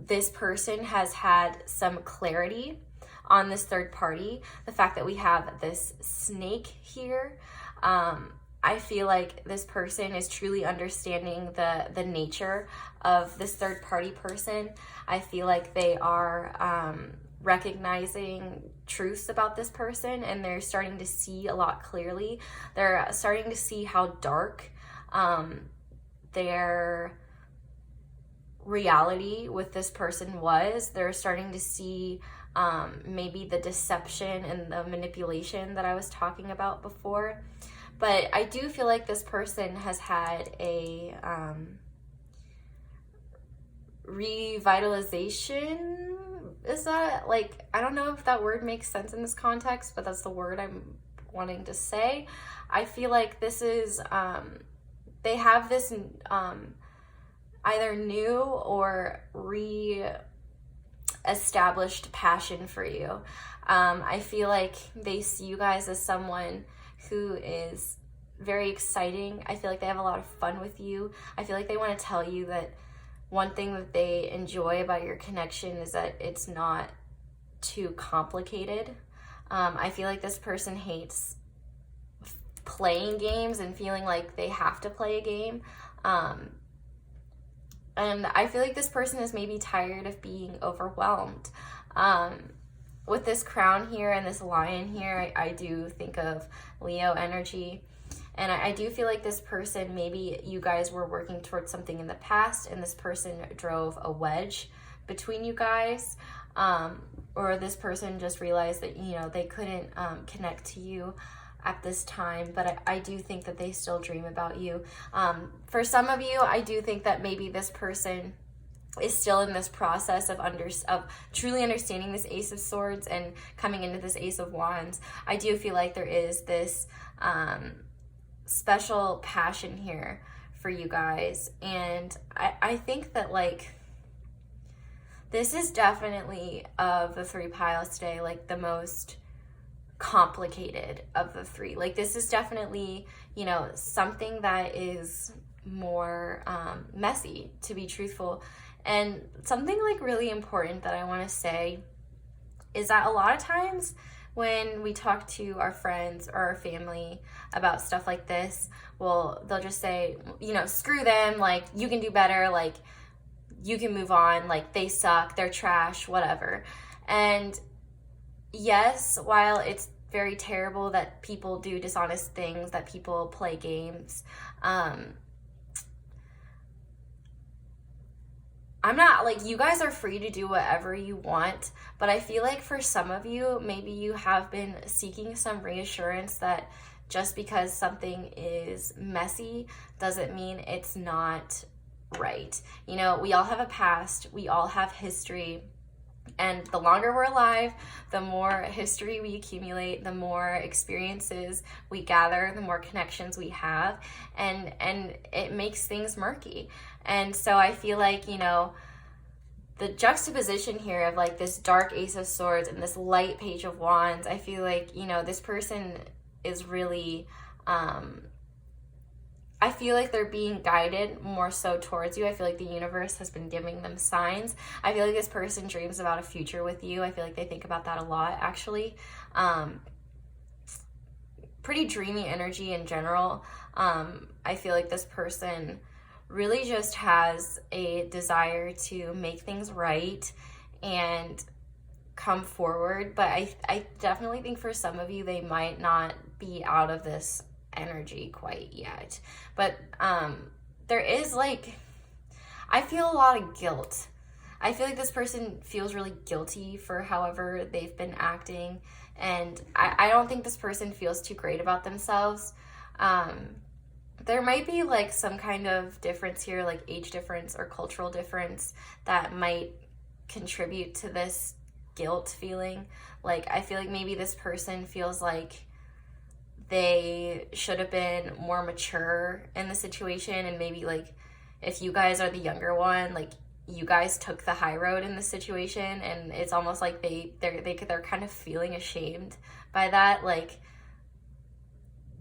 this person has had some clarity on this third party. The fact that we have this snake here, I feel like this person is truly understanding the nature of this third party person. I feel like they are recognizing truths about this person, and they're starting to see a lot clearly. They're starting to see how dark their reality with this person was. They're starting to see maybe the deception and the manipulation that I was talking about before. But I do feel like this person has had a revitalization. Is that, like, I don't know if that word makes sense in this context, but that's the word I'm wanting to say. I feel like this is, they have this either new or re-established passion for you. I feel like they see you guys as someone who is very exciting. I feel like they have a lot of fun with you. I feel like they want to tell you that one thing that they enjoy about your connection is that it's not too complicated. I feel like this person hates playing games and feeling like they have to play a game. And I feel like this person is maybe tired of being overwhelmed. With this crown here and this lion here, I do think of Leo energy. And I do feel like this person, maybe you guys were working towards something in the past and this person drove a wedge between you guys. Or this person just realized that, you know, they couldn't connect to you at this time. But I do think that they still dream about you. For some of you, I do think that maybe this person is still in this process of truly understanding this Ace of Swords and coming into this Ace of Wands. I do feel like there is this special passion here for you guys, and I think that, like, this is definitely, of the three piles today, like the most complicated of the three. Like, this is definitely, you know, something that is more messy, to be truthful. And something, like, really important that I want to say is that a lot of times when we talk to our friends or our family about stuff like this, well, they'll just say, you know, screw them, like, you can do better, like, you can move on, like, they suck, they're trash, whatever. And yes, while it's very terrible that people do dishonest things, that people play games, I'm not, like, you guys are free to do whatever you want, but I feel like for some of you, maybe you have been seeking some reassurance that just because something is messy doesn't mean it's not right. You know, we all have a past, we all have history, and the longer we're alive, the more history we accumulate, the more experiences we gather, the more connections we have, and it makes things murky. And so I feel like, you know, the juxtaposition here of, like, this dark Ace of Swords and this light Page of Wands, I feel like, you know, this person is really, I feel like they're being guided more so towards you. I feel like the universe has been giving them signs. I feel like this person dreams about a future with you. I feel like they think about that a lot, actually. Pretty dreamy energy in general. I feel like this person really just has a desire to make things right and come forward. But I definitely think for some of you, they might not be out of this energy quite yet. But there is, like, I feel a lot of guilt. I feel like this person feels really guilty for however they've been acting, and I don't think this person feels too great about themselves. There might be, like, some kind of difference here, like age difference or cultural difference, that might contribute to this guilt feeling. Like, I feel like maybe this person feels like they should have been more mature in the situation, and maybe, like, if you guys are the younger one, like, you guys took the high road in this situation, and it's almost like they're kind of feeling ashamed by that, like,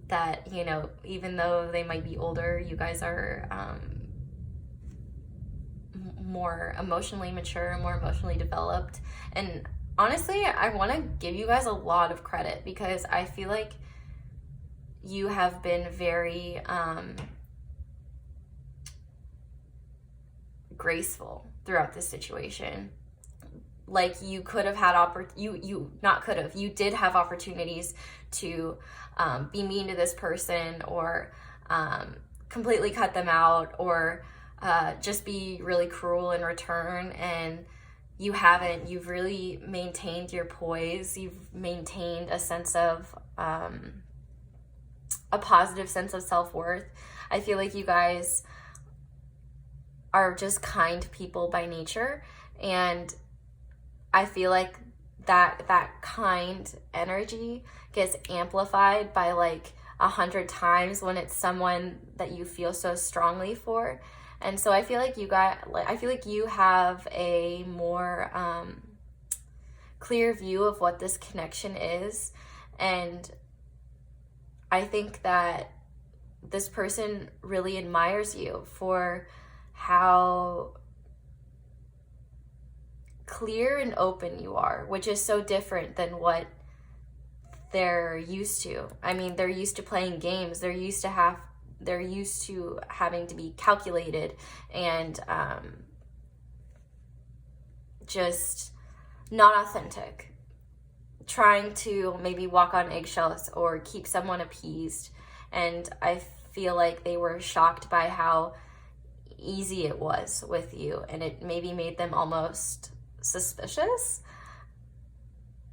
that, you know, even though they might be older, you guys are more emotionally mature, more emotionally developed. And honestly, I want to give you guys a lot of credit, because I feel like you have been very graceful throughout this situation. like you could have had you did have opportunities to be mean to this person, or completely cut them out, or just be really cruel in return, and you haven't. You've really maintained your poise. You've maintained a sense of a positive sense of self-worth. I feel like you guys are just kind people by nature, and I feel like that kind energy gets amplified by like 100 times when it's someone that you feel so strongly for. And so I feel like you have a more clear view of what this connection is, and I think that this person really admires you for how clear and open you are, which is so different than what they're used to. I mean, they're used to playing games. They're used to having to be calculated and just not authentic, trying to maybe walk on eggshells or keep someone appeased. And I feel like they were shocked by how easy it was with you, and it maybe made them almost suspicious.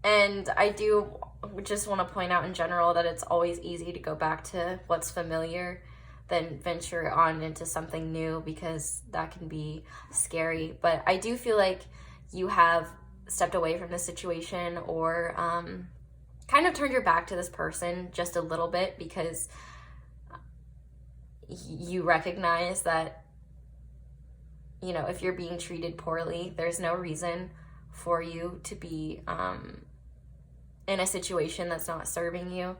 And I do just want to point out in general that it's always easy to go back to what's familiar than venture on into something new, because that can be scary. But I do feel like you have stepped away from the situation, or kind of turned your back to this person just a little bit, because you recognize that, you know, if you're being treated poorly, there's no reason for you to be in a situation that's not serving you.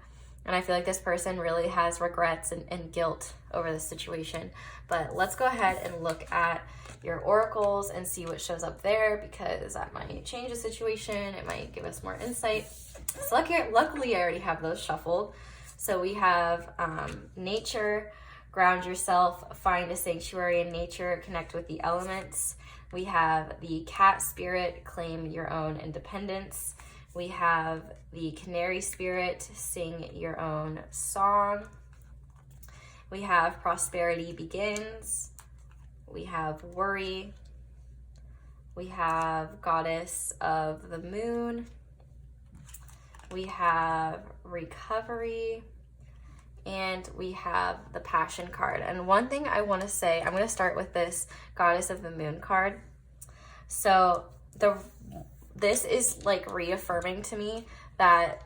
And I feel like this person really has regrets and guilt over this situation. But let's go ahead and look at your oracles and see what shows up there, because that might change the situation. It might give us more insight. So luckily I already have those shuffled. So we have nature, ground yourself, find a sanctuary in nature, connect with the elements. We have the cat spirit, claim your own independence. We have the canary spirit, sing your own song. We have prosperity begins. We have worry. We have goddess of the moon. We have recovery. And we have the passion card. And one thing I want to say, I'm going to start with this goddess of the moon card. So this is like reaffirming to me that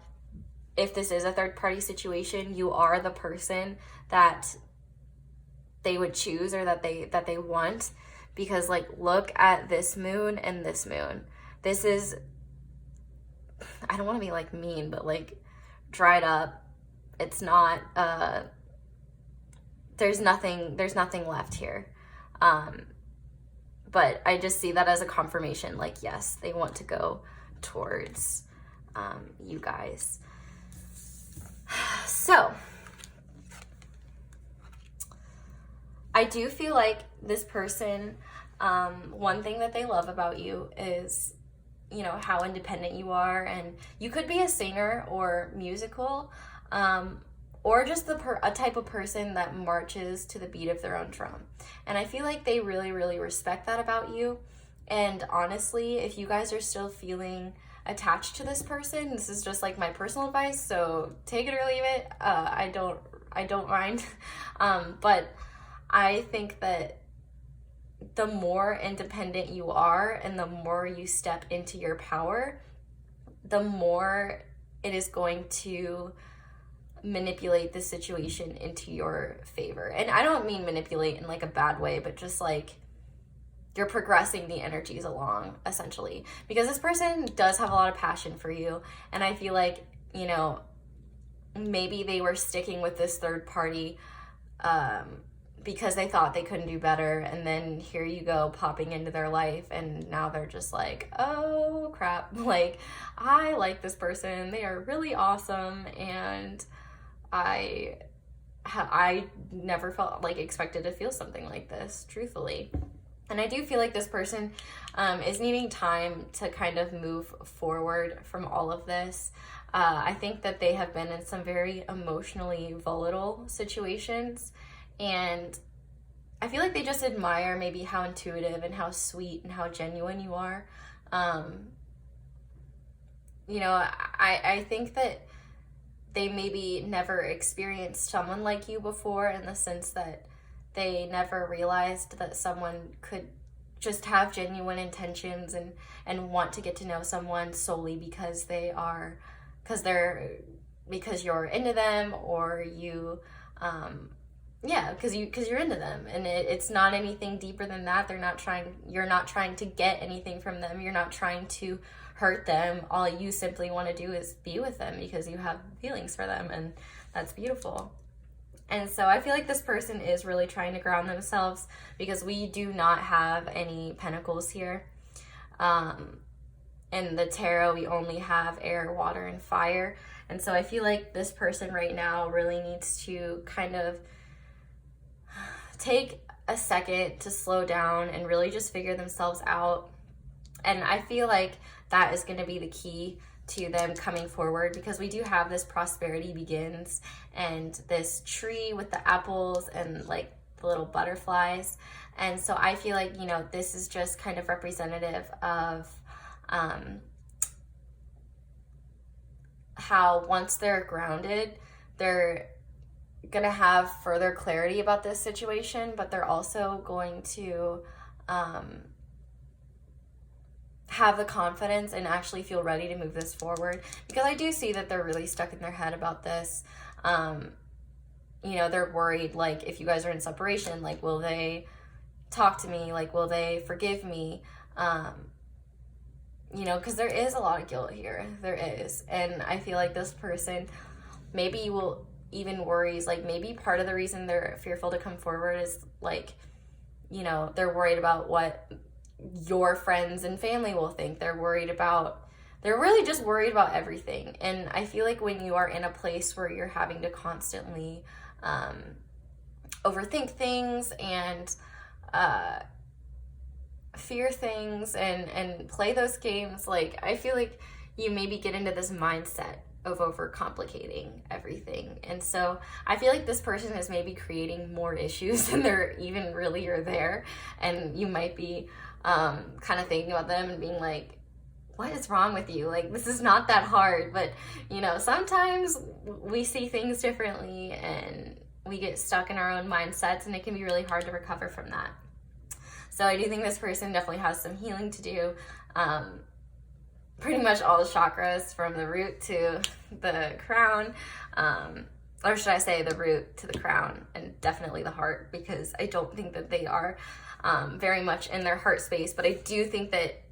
if this is a third party situation, you are the person that they would choose, or that they want. Because like, look at this moon and this moon. This is, I don't want to be like mean, but like dried up. It's not, there's nothing left here. But I just see that as a confirmation, like, yes, they want to go towards you guys. So I do feel like this person, one thing that they love about you is, you know, how independent you are. And you could be a singer or musical, or just a type of person that marches to the beat of their own drum. And I feel like they really, really respect that about you. And honestly, if you guys are still feeling attached to this person, this is just like my personal advice, so take it or leave it. I don't mind. But I think that the more independent you are and the more you step into your power, the more it is going to manipulate the situation into your favor. And I don't mean manipulate in like a bad way, but just like you're progressing the energies along, essentially. Because this person does have a lot of passion for you. And I feel like, you know, maybe they were sticking with this third party because they thought they couldn't do better. And then here you go, popping into their life. And now they're just like, oh crap, like, I like this person. They are really awesome. And I never felt like expected to feel something like this, truthfully. And I do feel like this person is needing time to kind of move forward from all of this. I think that they have been in some very emotionally volatile situations, and I feel like they just admire maybe how intuitive and how sweet and how genuine you are. You know, I think that they maybe never experienced someone like you before, in the sense that they never realized that someone could just have genuine intentions and want to get to know someone solely because because you're into them, or you because you're into them, and it's not anything deeper than that. You're not trying to get anything from them. You're not trying to hurt them. All you simply want to do is be with them because you have feelings for them, and that's beautiful. And so I feel like this person is really trying to ground themselves, because we do not have any pentacles here. In the tarot, we only have air, water, and fire. And so I feel like this person right now really needs to kind of take a second to slow down and really just figure themselves out. And I feel like that is going to be the key to them coming forward, because we do have this prosperity begins and this tree with the apples and like the little butterflies. And so I feel like, you know, this is just kind of representative of how once they're grounded, they're gonna have further clarity about this situation, but they're also going to have the confidence and actually feel ready to move this forward, because I do see that they're really stuck in their head about this. You know, they're worried, like, if you guys are in separation, like, will they talk to me? Like, will they forgive me? You know, because there is a lot of guilt here. There is. And I feel like this person, maybe you will even worries, like, maybe part of the reason they're fearful to come forward is, like, you know, they're worried about what your friends and family will think. They're really just worried about everything. And I feel like when you are in a place where you're having to constantly overthink things and fear things and play those games, like, I feel like you maybe get into this mindset of overcomplicating everything. And so I feel like this person is maybe creating more issues than there even really are there. And you might be kind of thinking about them and being like, what is wrong with you? Like, this is not that hard. But, you know, sometimes we see things differently and we get stuck in our own mindsets, and it can be really hard to recover from that. So I do think this person definitely has some healing to do. Pretty much all the chakras, from the root to the crown, or should I say the root to the crown, and definitely the heart, because I don't think that they are very much in their heart space, but I do think that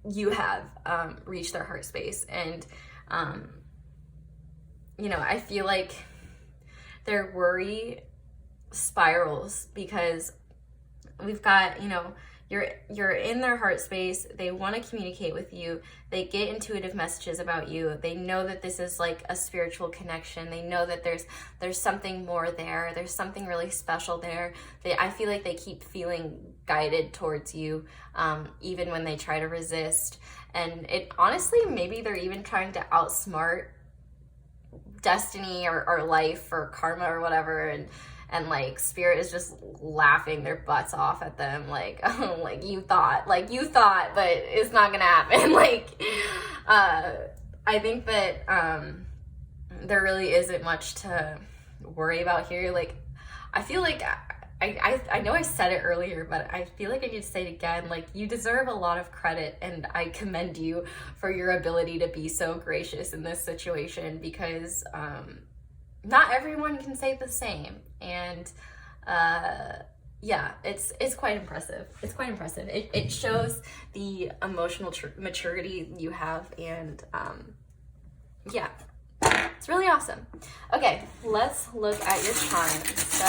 you have reached their heart space. And you know, I feel like their worry spirals, because we've got, you know, you're in their heart space. They want to communicate with you. They get intuitive messages about you. They know that this is like a spiritual connection. They know that there's something more there. There's something really special there. I feel like they keep feeling guided towards you, even when they try to resist. And it honestly, maybe they're even trying to outsmart destiny or life or karma or whatever, and like spirit is just laughing their butts off at them, like, oh, like you thought, but it's not gonna happen. Like, I think that there really isn't much to worry about here. Like, I feel like I know I said it earlier, but I feel like I need to say it again. Like, you deserve a lot of credit, and I commend you for your ability to be so gracious in this situation, because not everyone can say the same. And yeah, it's quite impressive. It's quite impressive. It shows the emotional maturity you have, and yeah, it's really awesome. Okay, let's look at your charms. So,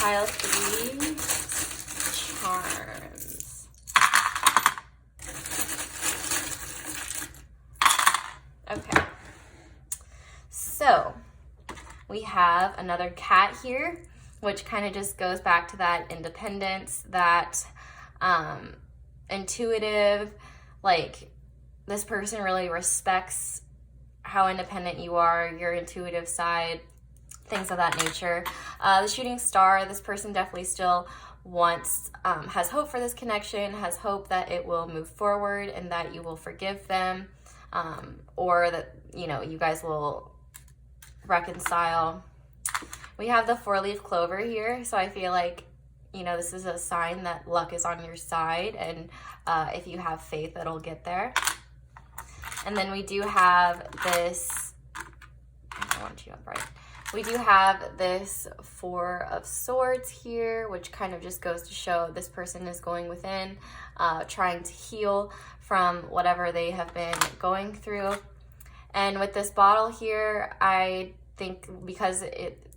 pile 3 charms. Okay, so we have another cat here, which kind of just goes back to that independence, that intuitive. Like, this person really respects how independent you are, your intuitive side, things of that nature. The shooting star, this person definitely still wants, has hope for this connection, has hope that it will move forward and that you will forgive them, or that, you know, you guys will reconcile. We have the 4-leaf clover here, so I feel like, you know, this is a sign that luck is on your side, and if you have faith, it'll get there. And then we do have this, I want you up right. We do have this 4 of Swords here, which kind of just goes to show this person is going within, trying to heal from whatever they have been going through. And with this bottle here, I think because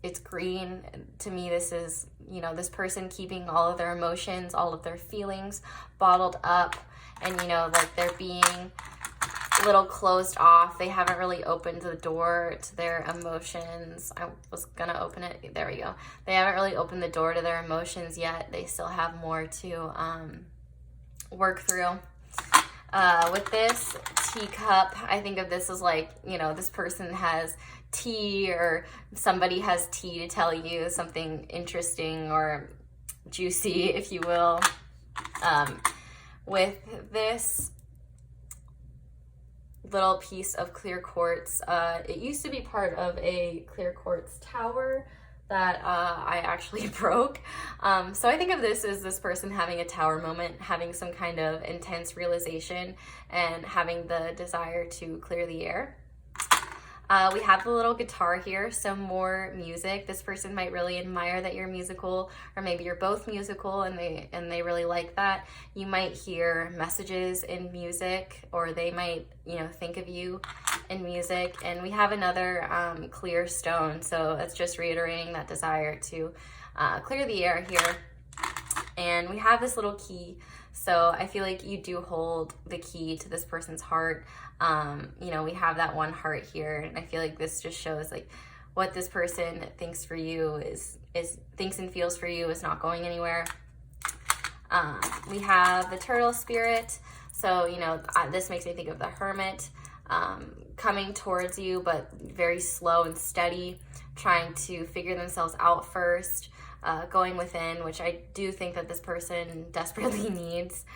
it's green, to me this is, you know, this person keeping all of their emotions, all of their feelings bottled up, and, you know, like they're being a little closed off. They haven't really opened the door to their emotions. I was gonna open it, there we go. They haven't really opened the door to their emotions yet. They still have more to work through. With this teacup, I think of this as like, you know, this person has tea, or somebody has tea to tell you something interesting or juicy, if you will. With this little piece of clear quartz, it used to be part of a clear quartz tower that I actually broke. So I think of this as this person having a tower moment, having some kind of intense realization, and having the desire to clear the air. We have the little guitar here, so more music. This person might really admire that you're musical, or maybe you're both musical and they really like that. You might hear messages in music, or they might, you know, think of you in music. And we have another clear stone, so it's just reiterating that desire to clear the air here. And we have this little key, so I feel like you do hold the key to this person's heart. You know, we have that one heart here, and I feel like this just shows like what this person thinks for you is thinks and feels for you is not going anywhere. We have the turtle spirit, so, you know, this makes me think of the hermit, coming towards you, but very slow and steady, trying to figure themselves out first, going within, which I do think that this person desperately needs.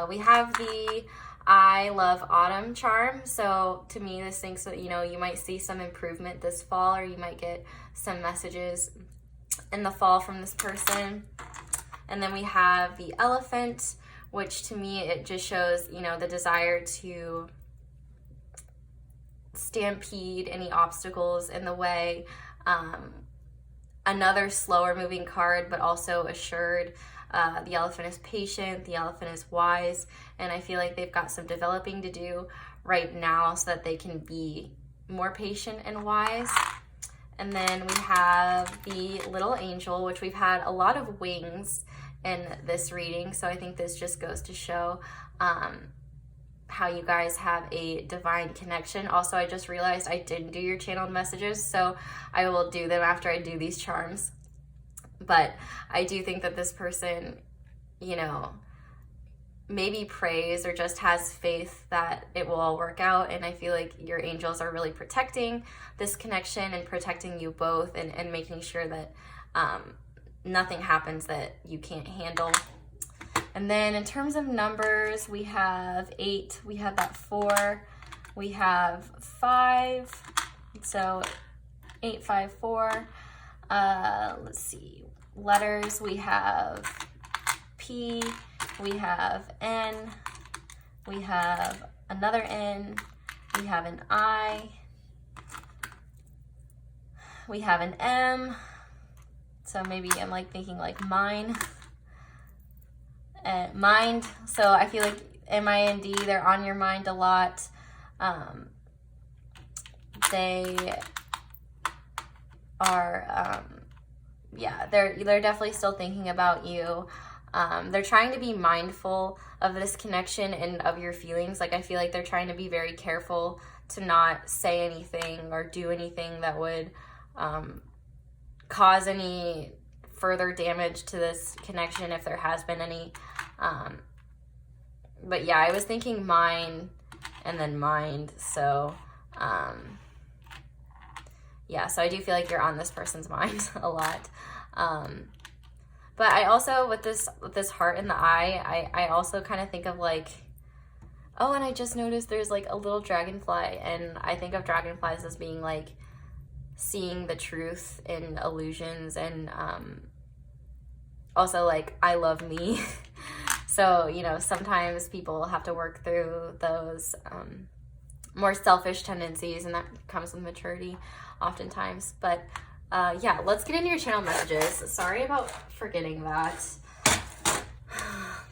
We have the I love autumn charm. So to me, this thinks that, you know, you might see some improvement this fall, or you might get some messages in the fall from this person. And then we have the elephant, which to me, it just shows, you know, the desire to stampede any obstacles in the way. Another slower moving card, but also assured. The elephant is patient, the elephant is wise, and I feel like they've got some developing to do right now so that they can be more patient and wise. And then we have the little angel, which we've had a lot of wings in this reading, so I think this just goes to show how you guys have a divine connection. Also, I just realized I didn't do your channeled messages, so I will do them after I do these charms. But I do think that this person, you know, maybe prays or just has faith that it will all work out. And I feel like your angels are really protecting this connection and protecting you both, and making sure that nothing happens that you can't handle. And then in terms of numbers, we have 8, we have that 4, we have 5, so 8, 5, 4. Let's see, letters, we have P, we have N, we have another N, we have an I, we have an M, so maybe I'm like thinking like mine, mind, so I feel like M-I-N-D, they're on your mind a lot. They are, yeah, they're definitely still thinking about you. They're trying to be mindful of this connection and of your feelings. Like, I feel like they're trying to be very careful to not say anything or do anything that would cause any further damage to this connection, if there has been any. But yeah, I was thinking mine and then mind. So, yeah, so I do feel like you're on this person's mind a lot. But I also, with this heart in the eye, I also kind of think of like, oh, and I just noticed there's like a little dragonfly, and I think of dragonflies as being like seeing the truth in illusions, and also like I love me. So, you know, sometimes people have to work through those more selfish tendencies, and that comes with maturity oftentimes. But yeah, let's get into your channel messages. Sorry about forgetting that.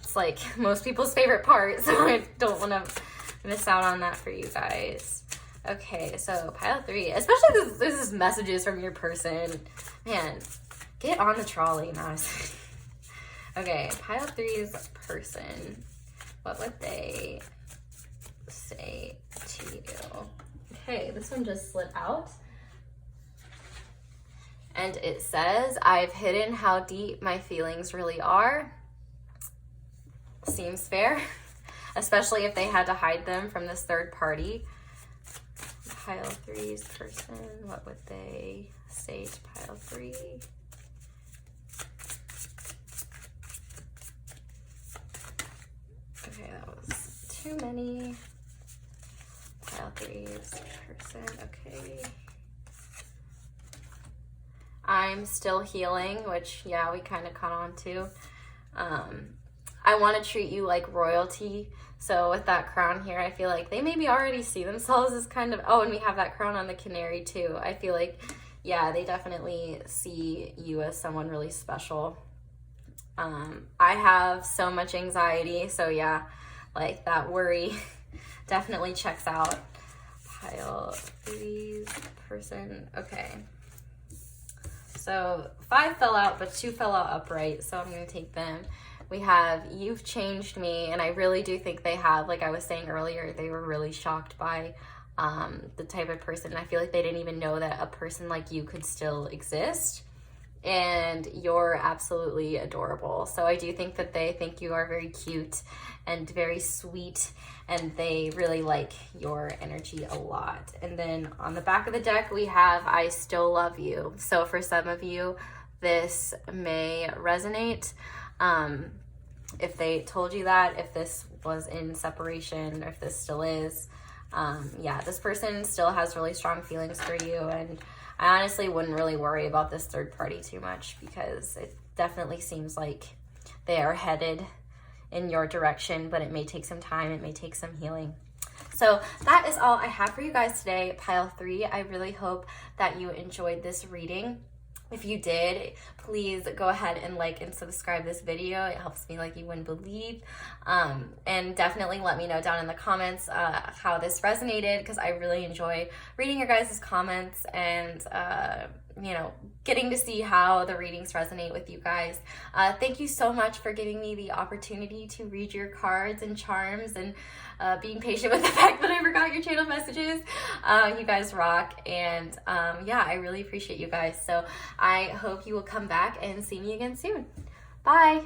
It's like most people's favorite part, so I don't want to miss out on that for you guys. Okay, so pile 3, especially this is messages from your person. Man, get on the trolley, Madison. Okay, pile 3's person. What would they say to you? Okay, this one just slid out. And it says, I've hidden how deep my feelings really are. Seems fair, especially if they had to hide them from this third party. Pile 3's person, what would they say to pile 3? Okay, that was too many. Pile 3's person, okay. I'm still healing, which, yeah, we kind of caught on to. I want to treat you like royalty. So with that crown here, I feel like they maybe already see themselves as kind of, oh, and we have that crown on the canary too. I feel like, yeah, they definitely see you as someone really special. I have so much anxiety, so yeah, like that worry definitely checks out. Pile 3's person, okay. So 5 fell out, but 2 fell out upright, so I'm going to take them. We have, you've changed me, and I really do think they have. Like I was saying earlier, they were really shocked by the type of person. I feel like they didn't even know that a person like you could still exist, and you're absolutely adorable. So I do think that they think you are very cute and very sweet, and they really like your energy a lot. And then on the back of the deck, we have, I still love you. So for some of you, this may resonate. If they told you that, if this was in separation, or if this still is, yeah, this person still has really strong feelings for you, and I honestly wouldn't really worry about this third party too much, because it definitely seems like they are headed in your direction, but it may take some time, it may take some healing. So that is all I have for you guys today, pile 3. I really hope that you enjoyed this reading. If you did, please go ahead and like and subscribe this video. It helps me like you wouldn't believe. And definitely let me know down in the comments how this resonated, because I really enjoy reading your guys' comments and you know, getting to see how the readings resonate with you guys. Thank you so much for giving me the opportunity to read your cards and charms, and being patient with the fact that I forgot your channel messages. You guys rock, and yeah, I really appreciate you guys. So I hope you will come back and see me again soon. Bye.